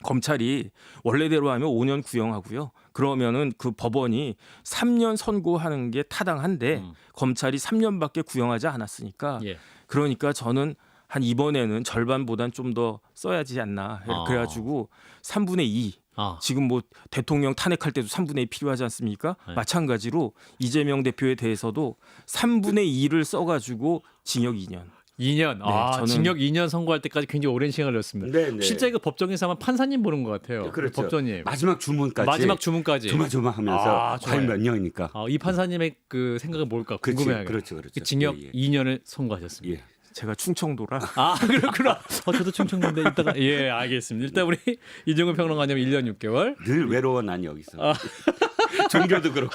Speaker 3: 검찰이 원래대로 하면 5년 구형하고요. 그러면은 그 법원이 3년 선고하는 게 타당한데 검찰이 3년밖에 구형하지 않았으니까
Speaker 1: 예.
Speaker 3: 그러니까 저는 한 이번에는 절반보단 좀 더 써야지 않나. 그래가지고 3분의 2. 지금 뭐 대통령 탄핵할 때도 3분의 2 필요하지 않습니까?
Speaker 1: 네.
Speaker 3: 마찬가지로 이재명 대표에 대해서도 3분의 2를 써가지고 징역 2년.
Speaker 1: 2년.
Speaker 3: 저는-
Speaker 1: 징역 2년 선고할 때까지 굉장히 오랜 시간을 걸렸습니다.
Speaker 2: 네, 네.
Speaker 1: 실제 그 법정에서 아마 판사님 보는 것 같아요.
Speaker 2: 그렇죠.
Speaker 1: 법조님.
Speaker 2: 마지막 주문까지
Speaker 1: 마지막 주문까지.
Speaker 2: 조마조마하면서
Speaker 1: 좋아요.
Speaker 2: 과연 몇 년이니까.
Speaker 1: 이 판사님의 그 생각은 뭘까
Speaker 2: 그렇지,
Speaker 1: 궁금해요.
Speaker 2: 그렇죠.
Speaker 1: 징역
Speaker 2: 예, 예.
Speaker 1: 2년을 선고하셨습니다.
Speaker 2: 예.
Speaker 3: 제가 충청도라.
Speaker 1: 그렇구나. 저도 충청도인데 이따가 알겠습니다. 일단 우리 이종근 평론가님 1년 6개월.
Speaker 2: 늘 외로워 난 여기서. 종교도 그렇고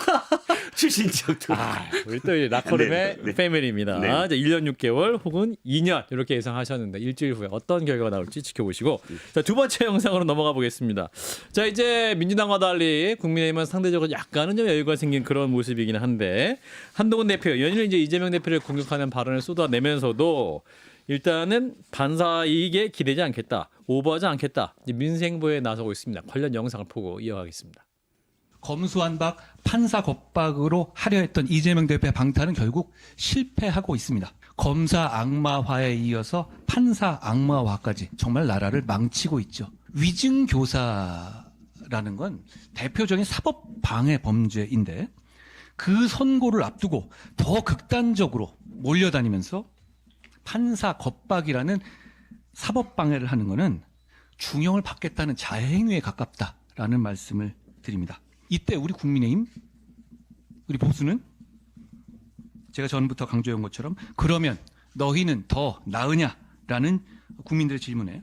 Speaker 2: 출신지역도 그렇고.
Speaker 1: 우리 또 이 라커룸의
Speaker 2: 네, 네.
Speaker 1: 패밀리입니다.
Speaker 2: 네.
Speaker 1: 자, 1년 6개월 혹은 2년 이렇게 예상하셨는데 일주일 후에 어떤 결과가 나올지 지켜보시고 자, 두 번째 영상으로 넘어가 보겠습니다. 자, 이제 민주당과 달리 국민의힘은 상대적으로 약간은 좀 여유가 생긴 그런 모습이긴 한데 한동훈 대표 연일 이제 이재명 대표를 공격하는 발언을 쏟아내면서도 일단은 반사 이익에 기대지 않겠다, 오버하지 않겠다, 이제 민생보에 나서고 있습니다. 관련 영상을 보고 이어가겠습니다.
Speaker 5: 검수완박 판사 겁박으로 하려 했던 이재명 대표의 방탄은 결국 실패하고 있습니다. 검사 악마화에 이어서 판사 악마화까지 정말 나라를 망치고 있죠. 위증교사라는 건 대표적인 사법 방해 범죄인데 그 선고를 앞두고 더 극단적으로 몰려다니면서 판사 겁박이라는 사법 방해를 하는 것은 중형을 받겠다는 자해행위에 가깝다라는 말씀을 드립니다. 이때 우리 국민의힘, 우리 보수는 제가 전부터 강조한 것처럼 그러면 너희는 더 나으냐라는 국민들의 질문에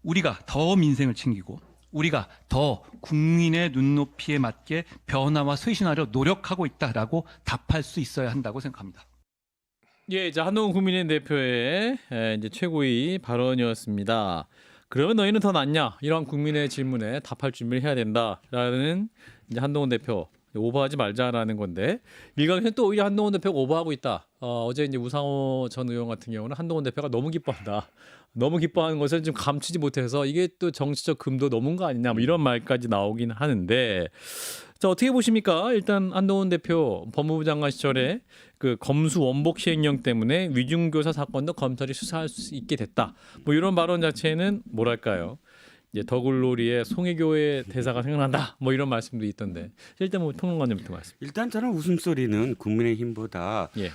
Speaker 5: 우리가 더 민생을 챙기고 우리가 더 국민의 눈높이에 맞게 변화와 쇄신하려 노력하고 있다라고 답할 수 있어야 한다고 생각합니다.
Speaker 1: 예, 이제 한동훈 국민의힘 대표의 이제 최고위 발언이었습니다. 그러면 너희는 더 낫냐? 이런 국민의 질문에 답할 준비를 해야 된다라는 이제 한동훈 대표 오버하지 말자라는 건데 일각에서는 또 오히려 한동훈 대표가 오버하고 있다. 어제 이제 우상호 전 의원 같은 경우는 한동훈 대표가 너무 기뻐한다. 너무 기뻐하는 것을 좀 감추지 못해서 이게 또 정치적 금도 넘은 거 아니냐 뭐 이런 말까지 나오긴 하는데 자 어떻게 보십니까? 일단 한동훈 대표 법무부 장관 시절에 그 검수 원복 시행령 때문에 위중교사 사건도 검찰이 수사할 수 있게 됐다. 뭐 이런 발언 자체는 뭐랄까요? 이제 더글로리의 송혜교의 대사가 생각난다. 뭐 이런 말씀도 있던데 일단 뭐 평론가님부터 말씀.
Speaker 2: 일단 저는 웃음소리는 국민의힘보다
Speaker 1: 예.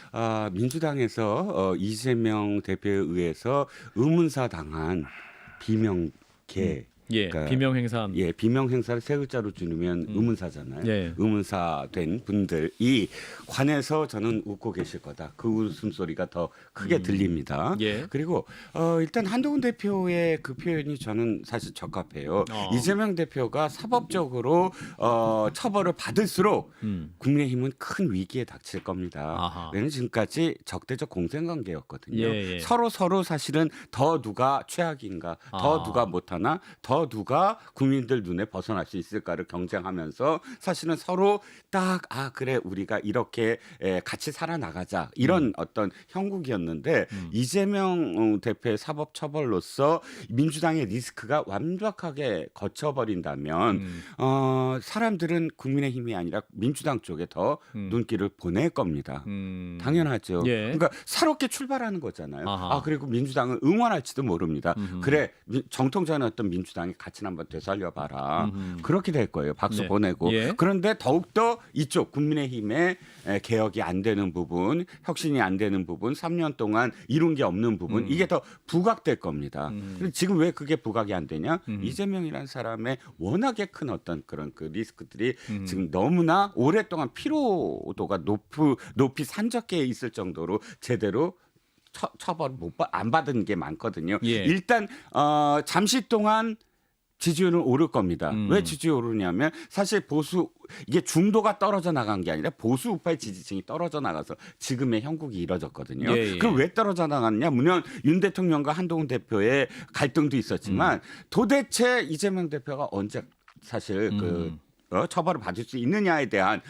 Speaker 2: 민주당에서 이재명 대표에 의해서 의문사 당한 비명계
Speaker 1: 예,
Speaker 2: 그러니까
Speaker 1: 비명 행사한.
Speaker 2: 예, 비명 행사를 세 글자로 줄이면 의문사잖아요.
Speaker 1: 예.
Speaker 2: 의문사된 분들이 관해서 저는 웃고 계실 거다. 그 웃음소리가 더 크게 들립니다.
Speaker 1: 예.
Speaker 2: 그리고 일단 한동훈 대표의 그 표현이 저는 사실 적합해요. 이재명 대표가 사법적으로 처벌을 받을수록 국민의힘은 큰 위기에 닥칠 겁니다.
Speaker 1: 아하.
Speaker 2: 왜냐하면 지금까지 적대적 공생관계였거든요.
Speaker 1: 예, 예.
Speaker 2: 서로 사실은 더 누가 최악인가, 더 누가 못하나, 더 누가 국민들 눈에 벗어날 수 있을까를 경쟁하면서 사실은 서로 딱 그래 우리가 이렇게 같이 살아나가자 이런 어떤 형국이었는데 이재명 대표의 사법 처벌로서 민주당의 리스크가 완벽하게 거쳐버린다면 사람들은 국민의힘이 아니라 민주당 쪽에 더 눈길을 보낼 겁니다. 당연하죠.
Speaker 1: 예.
Speaker 2: 그러니까 새롭게 출발하는 거잖아요.
Speaker 1: 아하.
Speaker 2: 그리고 민주당은 응원할지도 모릅니다. 그래 정통전의 어떤 민주당이 같이 한번 되살려봐라. 그렇게 될 거예요. 박수
Speaker 1: 네.
Speaker 2: 보내고.
Speaker 1: 예.
Speaker 2: 그런데 더욱더 이쪽 국민의힘의 개혁이 안 되는 부분, 혁신이 안 되는 부분, 3년 동안 이룬 게 없는 부분 이게 더 부각될 겁니다. 근데 지금 왜 그게 부각이 안 되냐? 이재명이라는 사람의 워낙에 큰 어떤 그런 그 리스크들이 지금 너무나 오랫동안 피로도가 높이 산적해 있을 정도로 제대로 처벌 안 받은 게 많거든요.
Speaker 1: 예.
Speaker 2: 일단 잠시 동안 지지율은 오를 겁니다. 왜 지지율이 오르냐면 사실 이게 중도가 떨어져 나간 게 아니라 보수 우파의 지지층이 떨어져 나가서 지금의 형국이 이뤄졌거든요.
Speaker 1: 예, 예.
Speaker 2: 그럼 왜 떨어져 나갔냐? 물론 윤 대통령과 한동훈 대표의 갈등도 있었지만 도대체 이재명 대표가 언제 사실 처벌을 받을 수 있느냐에 대한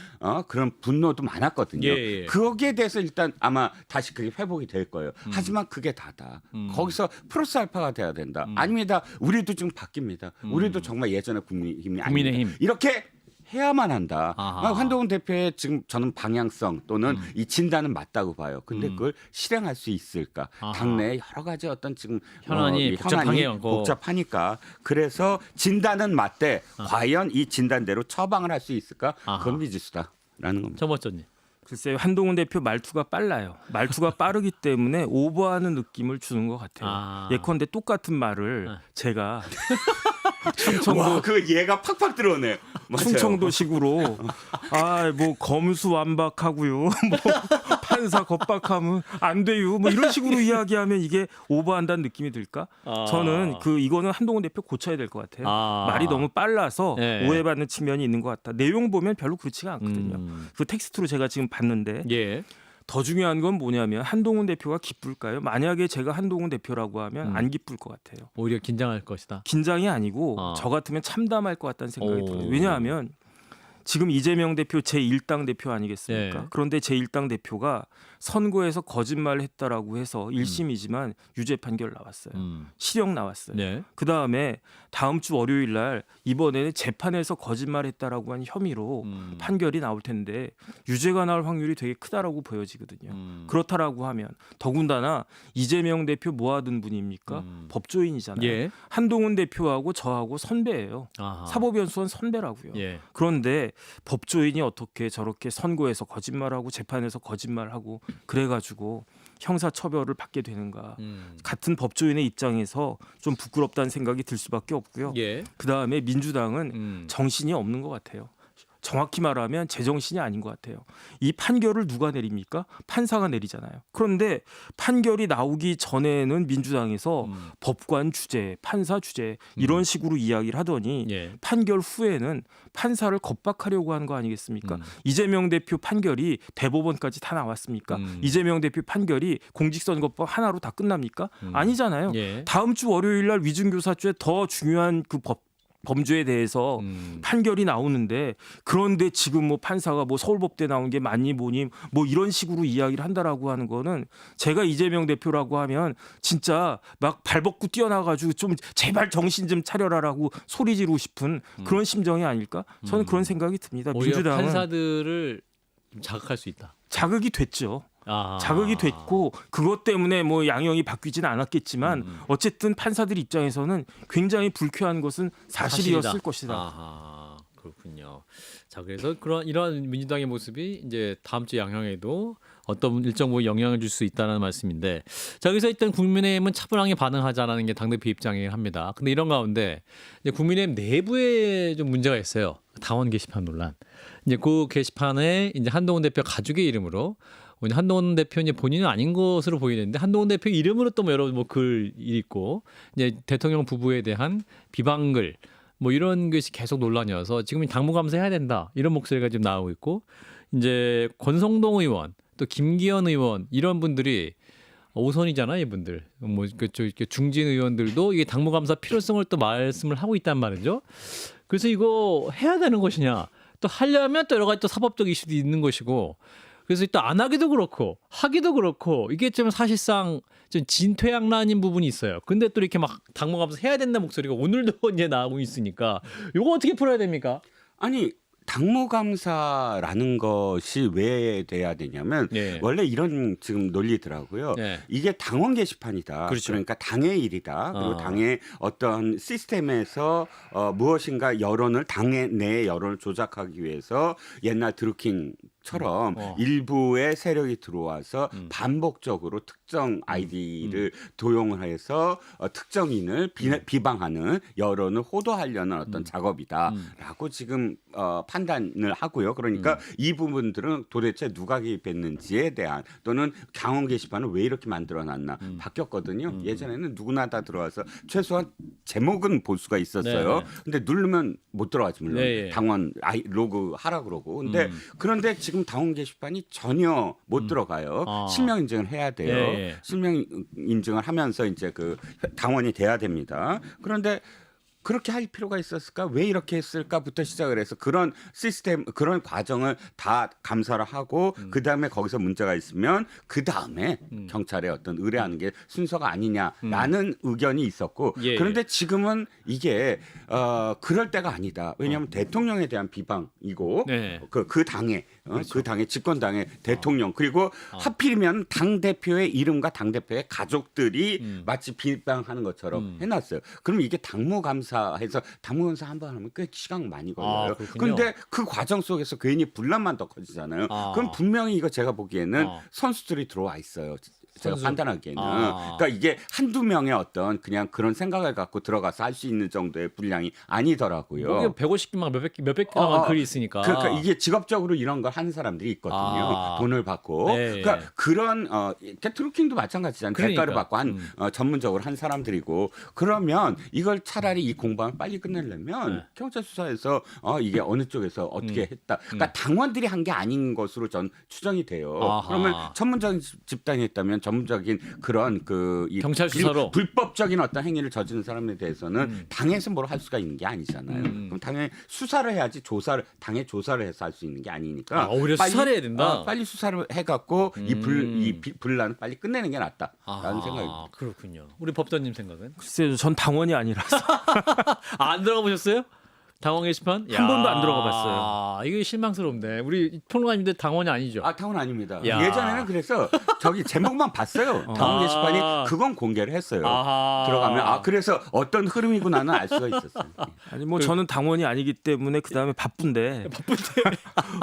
Speaker 2: 그런 분노도 많았거든요.
Speaker 1: 예, 예.
Speaker 2: 거기에 대해서 일단 아마 다시 그게 회복이 될 거예요. 하지만 그게 다다. 거기서 플러스 알파가 돼야 된다. 아닙니다. 우리도 좀 바뀝니다. 우리도 정말 예전의 국민의힘이 아닙니다.
Speaker 1: 국민의힘.
Speaker 2: 이렇게 해야만 한다.
Speaker 1: 아하.
Speaker 2: 한동훈 대표의 지금 저는 방향성 또는 이 진단은 맞다고 봐요. 근데 그걸 실행할 수 있을까?
Speaker 1: 아하.
Speaker 2: 당내에 여러 가지 어떤 지금
Speaker 1: 현안이 복잡하게
Speaker 2: 복잡하니까 그래서 진단은 맞대. 과연 이 진단대로 처방을 할 수 있을까?
Speaker 1: 아하.
Speaker 2: 그건 미지수다라는 겁니다.
Speaker 1: 정보전님.
Speaker 3: 글쎄요, 한동훈 대표 말투가 빨라요. 말투가 빠르기 때문에 오버하는 느낌을 주는 것 같아요.
Speaker 1: 아.
Speaker 3: 예컨대 똑같은 말을 제가
Speaker 2: 와, 그 얘가 팍팍 들어오네. 맞아요.
Speaker 3: 충청도식으로 뭐 검수완박하고요, 뭐 판사 겁박하면 안 돼요, 뭐 이런 식으로 이야기하면 이게 오버한다는 느낌이 들까? 저는 이거는 한동훈 대표 고쳐야 될 것 같아요. 말이 너무 빨라서
Speaker 1: 네.
Speaker 3: 오해받는 측면이 있는 것 같다. 내용 보면 별로 그렇지가 않거든요. 그 텍스트로 제가 지금 봤는데
Speaker 1: 예.
Speaker 3: 더 중요한 건 뭐냐면 한동훈 대표가 기쁠까요? 만약에 제가 한동훈 대표라고 하면 안 기쁠 것 같아요.
Speaker 1: 오히려 긴장할 것이다.
Speaker 3: 긴장이 아니고 저 같으면 참담할 것 같다는 생각이
Speaker 1: 오.
Speaker 3: 들어요. 왜냐하면 지금 이재명 대표 제1당 대표 아니겠습니까?
Speaker 1: 네.
Speaker 3: 그런데 제1당 대표가 선거에서 거짓말을 했다라고 해서 1심이지만 유죄 판결 나왔어요. 실형 나왔어요.
Speaker 1: 네.
Speaker 3: 그다음에 다음 주 월요일 날 이번에는 재판에서 거짓말했다라고 한 혐의로 판결이 나올 텐데 유죄가 나올 확률이 되게 크다라고 보여지거든요. 그렇다라고 하면 더군다나 이재명 대표 뭐 하던 분입니까? 법조인이잖아요.
Speaker 1: 예.
Speaker 3: 한동훈 대표하고 저하고 선배예요.
Speaker 1: 아하.
Speaker 3: 사법연수원 선배라고요.
Speaker 1: 예.
Speaker 3: 그런데 법조인이 어떻게 저렇게 선고에서 거짓말하고 재판에서 거짓말하고 그래가지고 형사처벌을 받게 되는가. 같은 법조인의 입장에서 좀 부끄럽다는 생각이 들 수밖에 없고요.
Speaker 1: 예.
Speaker 3: 그다음에 민주당은 정신이 없는 것 같아요. 정확히 말하면 제정신이 아닌 것 같아요. 이 판결을 누가 내립니까? 판사가 내리잖아요. 그런데 판결이 나오기 전에는 민주당에서 법관 주재, 판사 주재 이런 식으로 이야기를 하더니
Speaker 1: 예.
Speaker 3: 판결 후에는 판사를 겁박하려고 하는 거 아니겠습니까? 이재명 대표 판결이 대법원까지 다 나왔습니까? 이재명 대표 판결이 공직선거법 하나로 다 끝납니까? 아니잖아요.
Speaker 1: 예.
Speaker 3: 다음 주 월요일 날 위증교사죄 더 중요한 그 범죄에 대해서 판결이 나오는데 그런데 지금 뭐 판사가 뭐 서울법대 나온 게 맞니 뭐니 뭐 이런 식으로 이야기를 한다라고 하는 거는 제가 이재명 대표라고 하면 진짜 막 발벗고 뛰어나가지고 좀 제발 정신 좀 차려라라고 소리 지르고 싶은 그런 심정이 아닐까? 저는 그런 생각이 듭니다.
Speaker 1: 오히려
Speaker 3: 민주당은
Speaker 1: 판사들을 좀 자극할 수 있다.
Speaker 3: 자극이 됐죠.
Speaker 1: 아.
Speaker 3: 자극이 됐고 그것 때문에 뭐 양형이 바뀌지는 않았겠지만 어쨌든 판사들 입장에서는 굉장히 불쾌한 것은 사실이었을
Speaker 1: 사실이다.
Speaker 3: 것이다.
Speaker 1: 아하, 그렇군요. 자, 그래서 이런 민주당의 모습이 이제 다음 주 양형에도 어떤 일정 부분 영향을 줄 수 있다는 말씀인데, 자, 여기서 일단 국민의힘은 차분하게 반응하자라는 게 당대표 입장이긴 합니다. 근데 이런 가운데 이제 국민의힘 내부에 좀 문제가 있어요. 당원 게시판 논란. 이제 그 게시판에 이제 한동훈 대표 가족의 이름으로 한동훈 대표 이제 본인은 아닌 것으로 보이는데 한동훈 대표 이름으로 또 뭐 여러 뭐 글이 있고 이제 대통령 부부에 대한 비방글 뭐 이런 것이 계속 논란이어서 지금 당무감사 해야 된다 이런 목소리가 지금 나오고 있고 이제 권성동 의원 또 김기현 의원 이런 분들이 5선이잖아요, 이분들. 뭐 중진 의원들도 이게 당무감사 필요성을 또 말씀을 하고 있단 말이죠. 그래서 이거 해야 되는 것이냐? 또 하려면 또 여러 가지 또 사법적 이슈도 있는 것이고. 그래서 또 안 하기도 그렇고 하기도 그렇고 이게 좀 사실상 좀 진퇴양난인 부분이 있어요. 근데 또 이렇게 막 당무감사 해야 된다는 목소리가 오늘도 이제 나오고 있으니까 이거 어떻게 풀어야 됩니까?
Speaker 2: 아니 당무감사라는 것이 왜 돼야 되냐면
Speaker 1: 예.
Speaker 2: 원래 이런 지금 논리더라고요.
Speaker 1: 예.
Speaker 2: 이게 당원 게시판이다.
Speaker 1: 그렇죠.
Speaker 2: 그러니까 당의 일이다. 그리고 당의 어떤 시스템에서 무엇인가 여론을 당의 내 여론을 조작하기 위해서 옛날 드루킹처럼 일부의 세력이 들어와서 반복적으로 특정 아이디를 도용을 해서 특정인을 비방하는 여론을 호도하려는 어떤 작업이다라고 지금 판단을 하고요. 그러니까 이 부분들은 도대체 누가 개입했는지에 대한 또는 당원 게시판을 왜 이렇게 만들어놨나 바뀌었거든요. 예전에는 누구나 다 들어와서 최소한 제목은 볼 수가 있었어요.
Speaker 1: 네네.
Speaker 2: 근데 누르면 못 들어가지 물론
Speaker 1: 네.
Speaker 2: 당원 로그 하라 그러고. 그런데 지금 당원 게시판이 전혀 못 들어가요. 실명 인증을 해야 돼요.
Speaker 1: 네.
Speaker 2: 실명 인증을 하면서 이제 그 당원이 돼야 됩니다. 그런데 그렇게 할 필요가 있었을까? 왜 이렇게 했을까?부터 시작을 해서 그런 시스템, 그런 과정을 다 감사를 하고 그 다음에 거기서 문제가 있으면 그 다음에 경찰에 어떤 의뢰하는 게 순서가 아니냐라는 의견이 있었고
Speaker 1: 예.
Speaker 2: 그런데 지금은 이게 그럴 때가 아니다. 왜냐하면 대통령에 대한 비방이고
Speaker 1: 네.
Speaker 2: 그 당의
Speaker 1: 그렇죠.
Speaker 2: 그 당의 집권당의 대통령 그리고 하필이면 당 대표의 이름과 당 대표의 가족들이 마치 비방하는 것처럼 해놨어요. 그럼 이게 당무감사해서 당무감사 한 번 하면 꽤 시간 많이 걸려요.
Speaker 1: 그렇군요.
Speaker 2: 그런데 그 과정 속에서 괜히 분란만 더 커지잖아요. 그럼 분명히 이거 제가 보기에는 선수들이 들어와 있어요. 제가
Speaker 1: 선수.
Speaker 2: 판단하기에는 그러니까 이게 한두 명의 어떤 그냥 그런 생각을 갖고 들어가서 할 수 있는 정도의 분량이 아니더라고요.
Speaker 1: 150개만 몇백 개만 글이 있으니까.
Speaker 2: 그러니까 이게 직업적으로 이런 걸 하는 사람들이 있거든요. 돈을 받고.
Speaker 1: 네.
Speaker 2: 그러니까 그런 트루킹도 마찬가지잖아요.
Speaker 1: 그러니까.
Speaker 2: 대가를 받고 한 전문적으로 한 사람들이고 그러면 이걸 차라리 이 공방을 빨리 끝내려면 경찰 수사에서 이게 어느 쪽에서 어떻게 했다. 그러니까 당원들이 한 게 아닌 것으로 전 추정이 돼요.
Speaker 1: 아하.
Speaker 2: 그러면 전문적인 집단이 했다면 전문적인 그런 이
Speaker 1: 경찰 수사로?
Speaker 2: 불법적인 어떤 행위를 저지른 사람에 대해서는 당에서 뭘 할 수가 있는 게 아니잖아요. 그럼 당연히 수사를 해야지 당에 조사를 해서 할 수 있는 게 아니니까.
Speaker 1: 오히려 수사를 해야 된다.
Speaker 2: 빨리 수사를 해갖고 이 분란을 빨리 끝내는 게 낫다라는 생각입니다.
Speaker 1: 그렇군요. 우리 법사님 생각은?
Speaker 3: 글쎄요, 전 당원이 아니라서
Speaker 1: 안 들어가 보셨어요? 당원 게시판?
Speaker 3: 한 번도 안 들어가 봤어요.
Speaker 1: 이거 실망스럽네. 우리 평론가님들 당원이 아니죠?
Speaker 2: 당원 아닙니다.
Speaker 1: 야.
Speaker 2: 예전에는 그래서 저기 제목만 봤어요. 당원 게시판이 그건 공개를 했어요. 들어가면 그래서 어떤 흐름이구나는 알 수가 있었어요.
Speaker 3: 아니 뭐 저는 당원이 아니기 때문에 그 다음에 바쁜데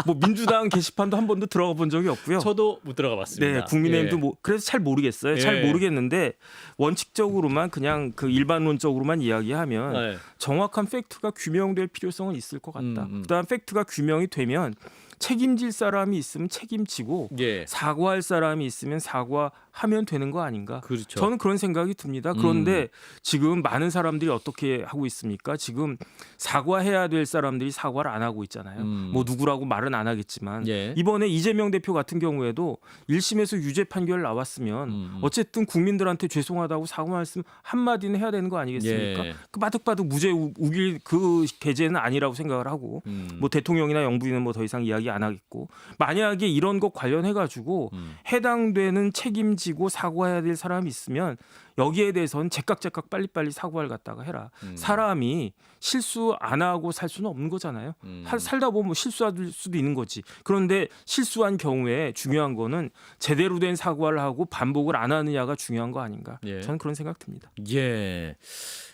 Speaker 3: 뭐 민주당 게시판도 한 번도 들어가 본 적이 없고요.
Speaker 1: 저도 못 들어가 봤습니다.
Speaker 3: 네, 국민의힘도
Speaker 1: 예.
Speaker 3: 뭐 그래서 잘 모르겠어요. 잘
Speaker 1: 예.
Speaker 3: 모르겠는데 원칙적으로만 그냥 그 일반론적으로만 이야기하면
Speaker 1: 네.
Speaker 3: 정확한 팩트가 규명될 필요성은 있을 것 같다. 그다음 팩트가 규명이 되면 책임질 사람이 있으면 책임지고
Speaker 1: 예.
Speaker 3: 사과할 사람이 있으면 사과하면 되는 거 아닌가?
Speaker 1: 그렇죠.
Speaker 3: 저는 그런 생각이 듭니다. 그런데 지금 많은 사람들이 어떻게 하고 있습니까? 지금 사과해야 될 사람들이 사과를 안 하고 있잖아요. 뭐 누구라고 말은 안 하겠지만
Speaker 1: 예.
Speaker 3: 이번에 이재명 대표 같은 경우에도 1심에서 유죄 판결 나왔으면 어쨌든 국민들한테 죄송하다고 사과 말씀 한마디는 해야 되는 거 아니겠습니까?
Speaker 1: 예.
Speaker 3: 그 바득바득 무죄 우길 그 계제는 아니라고 생각을 하고 뭐 대통령이나 영부인은 뭐 더 이상 이야기 안 하겠고 만약에 이런 것 관련해 가지고 해당되는 책임지고 사과해야 될 사람이 있으면 여기에 대해서는 제깍제깍 빨리빨리 사과를 갖다가 해라. 사람이 실수 안 하고 살 수는 없는 거잖아요. 살다 보면 뭐 실수할 수도 있는 거지. 그런데 실수한 경우에 중요한 거는 제대로 된 사과를 하고 반복을 안 하느냐가 중요한 거 아닌가.
Speaker 1: 예.
Speaker 3: 저는 그런 생각 듭니다.
Speaker 1: 예.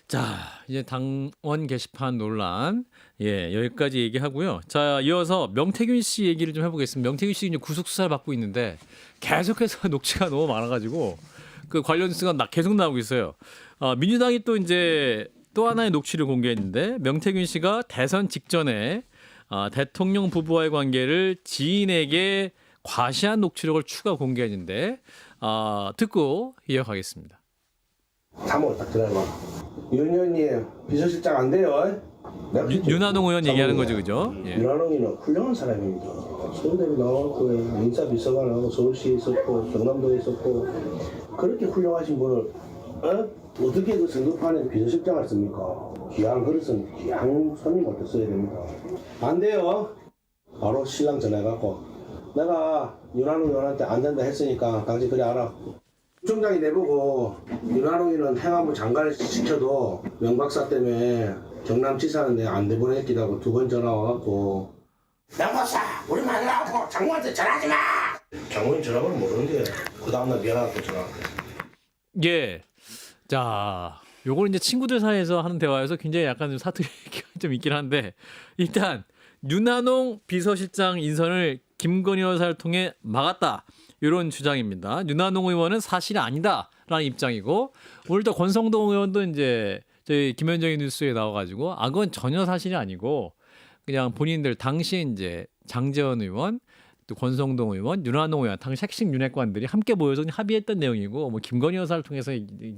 Speaker 1: 자, 이제 당원 게시판 논란. 예, 여기까지 얘기하고요. 자, 이어서 명태균 씨 얘기를 좀 해보겠습니다. 명태균 씨 이제 구속 수사를 받고 있는데 계속해서 녹취가 너무 많아가지고 그 관련 뉴스가 계속 나오고 있어요. 민주당이 또 이제 또 하나의 녹취를 공개했는데 명태균 씨가 대선 직전에 대통령 부부와의 관계를 지인에게 과시한 녹취록을 추가 공개했는데 듣고 이어가겠습니다.
Speaker 6: 잠을 딱 들어봐. 윤 의원님 비서실장 안 돼요.
Speaker 1: 윤한홍 의원 얘기하는 거죠, 그죠? 예.
Speaker 6: 윤한홍이는 훌륭한 사람입니다. 서울대를 나왔고 인사비서관하고 서울시에 있었고 경남도에 있었고 그렇게 훌륭하신 분을 어떻게 그 선거판에 비서실장을 씁니까? 귀한 그릇은 귀한 손님한테 써야 됩니다. 안 돼요. 바로 신랑 전화해갖고 내가 윤한홍 의원한테 안 된다 했으니까 당신 그래 알아. 총장이 내보고 윤한홍이는 행안부 장관을 시켜도 명박사 때문에 경남지사는 내가 안 내보냈기도 하고 2번 전화 와갖고 명박사 우리 마누라하고 장관한테 전화하지 마! 장관이 전화번호 모르는데 그 다음날 미안하다고 전화할게.
Speaker 1: 예. 자, 요걸 이제 친구들 사이에서 하는 대화여서 굉장히 약간 좀 사투리가 좀 있긴 한데 일단 윤한홍 비서실장 인선을 김건희 여사를 통해 막았다. 이런 주장입니다. 윤한홍 의원은 사실이 아니다라는 입장이고 오늘 또 권성동 의원도 이제 저희 김현정의 뉴스에 나와가지고 그건 전혀 사실이 아니고 그냥 본인들 당시에 이제 장제원 의원 또 권성동 의원, 윤한홍 의원 당시 핵심 윤핵관들이 함께 모여서 합의했던 내용이고 뭐 김건희 여사를 통해서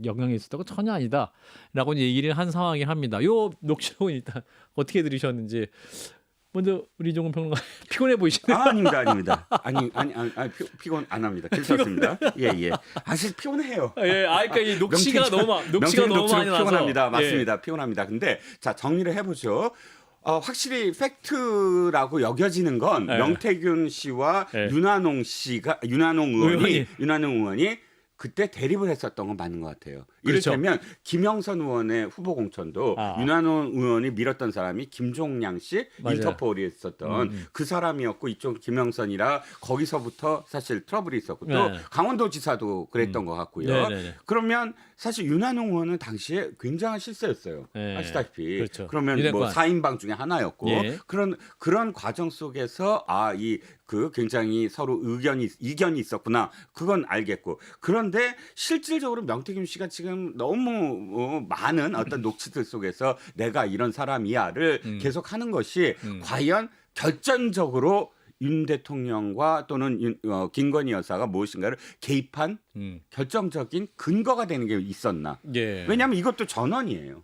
Speaker 1: 영향이 있었다고 전혀 아니다라고 얘기를 한 상황이긴 합니다. 요 녹취록은 일단 어떻게 들으셨는지 먼저 우리 이종훈 평론가 피곤해 보이시네요.
Speaker 2: 아닙니다. 아니 피곤 안 합니다. 괜찮습니다. 예. 사실 피곤해요.
Speaker 1: 예, 그러니까 이 녹취가
Speaker 2: 명태균,
Speaker 1: 너무
Speaker 2: 명태균
Speaker 1: 많이 나서
Speaker 2: 피곤합니다.
Speaker 1: 예.
Speaker 2: 맞습니다. 피곤합니다. 근데 자 정리를 해보죠. 확실히 팩트라고 여겨지는 건
Speaker 1: 예.
Speaker 2: 명태균 씨와
Speaker 1: 예.
Speaker 2: 윤한홍 의원이 그때 대립을 했었던 건 맞는 것 같아요.
Speaker 1: 그렇죠.
Speaker 2: 이를테면 김영선 의원의 후보 공천도 윤한홍 의원이 밀었던 사람이 김종량 씨,
Speaker 1: 맞아요.
Speaker 2: 인터폴이 있었던 그 사람이었고 이쪽 김영선이라 거기서부터 사실 트러블이 있었고 또
Speaker 1: 네.
Speaker 2: 강원도지사도 그랬던 것 같고요.
Speaker 1: 네네네.
Speaker 2: 그러면 사실 윤한홍 의원은 당시에 굉장한 실세였어요.
Speaker 1: 네.
Speaker 2: 아시다시피
Speaker 1: 그렇죠.
Speaker 2: 그러면
Speaker 1: 윤핵관.
Speaker 2: 뭐 4인방 중에 하나였고
Speaker 1: 예.
Speaker 2: 그런 과정 속에서 굉장히 서로 이견이 있었구나. 그건 알겠고. 그런데 실질적으로 명태균 씨가 지금 너무 많은 어떤 녹취들 속에서 내가 이런 사람이야를 계속 하는 것이 과연 결정적으로 윤 대통령과 또는 김건희 여사가 무엇인가를 개입한 결정적인 근거가 되는 게 있었나.
Speaker 1: 예.
Speaker 2: 왜냐하면 이것도 전원이에요.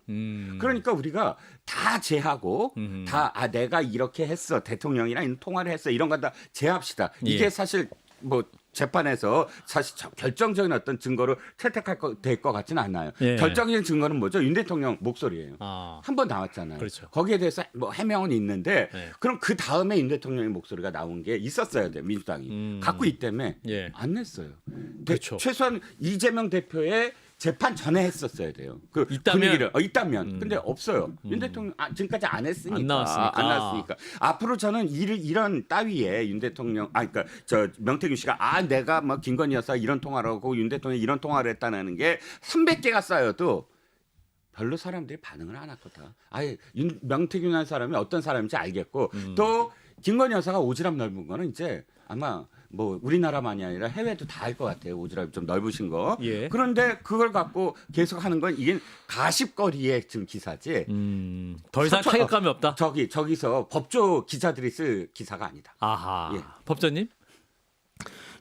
Speaker 2: 그러니까 우리가 다 제하고 다 내가 이렇게 했어. 대통령이랑 통화를 했어. 이런 거 다 제합시다. 이게
Speaker 1: 예.
Speaker 2: 사실 뭐 재판에서 사실 결정적인 어떤 증거를 채택할 될 것 같지는 않아요.
Speaker 1: 예.
Speaker 2: 결정적인 증거는 뭐죠? 윤 대통령 목소리예요. 한 번 나왔잖아요.
Speaker 1: 그렇죠.
Speaker 2: 거기에 대해서 뭐 해명은 있는데
Speaker 1: 네.
Speaker 2: 그럼 그 다음에 윤 대통령의 목소리가 나온 게 있었어야 돼요. 민주당이 갖고 있기 때문에
Speaker 1: 예.
Speaker 2: 안 냈어요.
Speaker 1: 그렇죠.
Speaker 2: 최소한 이재명 대표의 재판 전에 했었어야 돼요.
Speaker 1: 있다면?
Speaker 2: 분위기를 있다면. 근데 없어요. 윤 대통령 지금까지 안 했으니까.
Speaker 1: 안 나왔으니까.
Speaker 2: 앞으로 저는 이런 따위에 윤 대통령 그러니까 저 명태균 씨가 내가 뭐 김건희 여사 이런 통화를 하고 윤 대통령이 이런 통화를 했다는 게 300개가 쌓여도 별로 사람들이 반응을 안 할 거다. 명태균이라는 사람이 어떤 사람인지 알겠고 또 김건희 여사가 오지랖 넓은 거는 이제 아마 뭐 우리나라만이 아니라 해외도 다 알 것 같아요. 오지랖이 좀 넓으신 거.
Speaker 1: 예.
Speaker 2: 그런데 그걸 갖고 계속 하는 건 이게 가십거리의 지금 기사지.
Speaker 1: 더 이상 타격감이 없다.
Speaker 2: 저기서 법조 기자들이 쓸 기사가 아니다.
Speaker 1: 아하.
Speaker 2: 예.
Speaker 1: 법조님?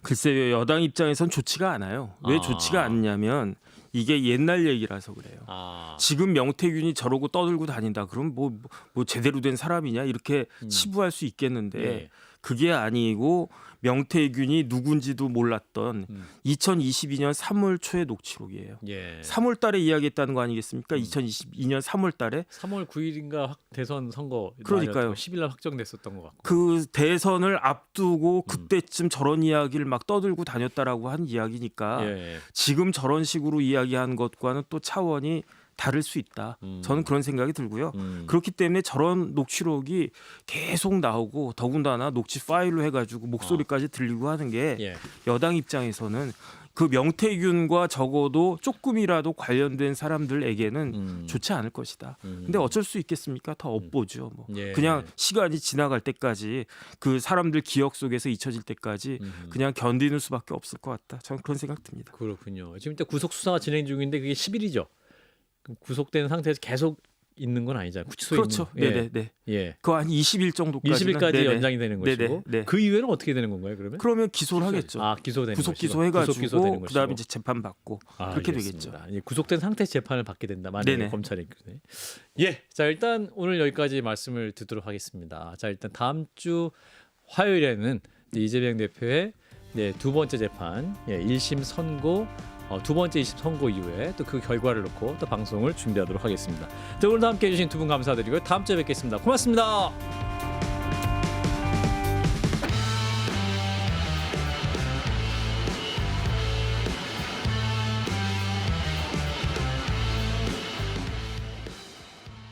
Speaker 3: 글쎄요, 여당 입장에선 좋지가 않아요. 왜 좋지가 않냐면 이게 옛날 얘기라서 그래요. 지금 명태균이 저러고 떠들고 다닌다. 그럼 뭐 제대로 된 사람이냐 이렇게 치부할 수 있겠는데
Speaker 1: 예.
Speaker 3: 그게 아니고 명태균이 누군지도 몰랐던 2022년 3월 초의 녹취록이에요.
Speaker 1: 예.
Speaker 3: 3월 달에 이야기했다는 거 아니겠습니까? 2022년 3월 달에
Speaker 1: 3월 9일인가 대선 선거
Speaker 3: 그러니까요.
Speaker 1: 10일 날 확정됐었던 것 같고.
Speaker 3: 그 대선을 앞두고 그때쯤 저런 이야기를 막 떠들고 다녔다라고 한 이야기니까
Speaker 1: 예.
Speaker 3: 지금 저런 식으로 이야기한 것과는 또 차원이 다를 수 있다. 저는 그런 생각이 들고요. 그렇기 때문에 저런 녹취록이 계속 나오고 더군다나 녹취 파일로 해가지고 목소리까지 들리고 하는 게
Speaker 1: 예.
Speaker 3: 여당 입장에서는 그 명태균과 적어도 조금이라도 관련된 사람들에게는 좋지 않을 것이다. 근데 어쩔 수 있겠습니까? 더 업보죠. 뭐.
Speaker 1: 예.
Speaker 3: 그냥 시간이 지나갈 때까지 그 사람들 기억 속에서 잊혀질 때까지 그냥 견디는 수밖에 없을 것 같다. 저는 그런 생각 듭니다.
Speaker 1: 그렇군요. 지금 일단 구속 수사가 진행 중인데 그게 10일이죠. 구속된 상태에서 계속 있는 건 아니잖아요. 구치소에
Speaker 3: 그렇죠.
Speaker 1: 있는.
Speaker 3: 네네.
Speaker 1: 예.
Speaker 3: 그거 한 20일 정도까지
Speaker 1: 20일까지 연장이 되는 것이고.
Speaker 3: 네네. 네.
Speaker 1: 그 이후에는 어떻게 되는 건가요? 그러면?
Speaker 3: 그러면 기소를 하겠죠.
Speaker 1: 기소되는
Speaker 3: 구속
Speaker 1: 것이고.
Speaker 3: 기소해가지고
Speaker 1: 구속 기소되는
Speaker 3: 그다음에
Speaker 1: 것이고.
Speaker 3: 이제 재판 받고 그렇게 되겠죠.
Speaker 1: 알겠습니다. 예, 구속된 상태에서 재판을 받게 된다. 만약에
Speaker 3: 네네.
Speaker 1: 검찰이. 예. 자, 일단 오늘 여기까지 말씀을 듣도록 하겠습니다. 자, 일단 다음 주 화요일에는 이재명 대표의 두 번째 재판, 1심 선고, 두 번째 2심 선고 이후에 또 그 결과를 놓고 또 방송을 준비하도록 하겠습니다. 자, 오늘도 함께해 주신 두 분 감사드리고요. 다음 주에 뵙겠습니다. 고맙습니다.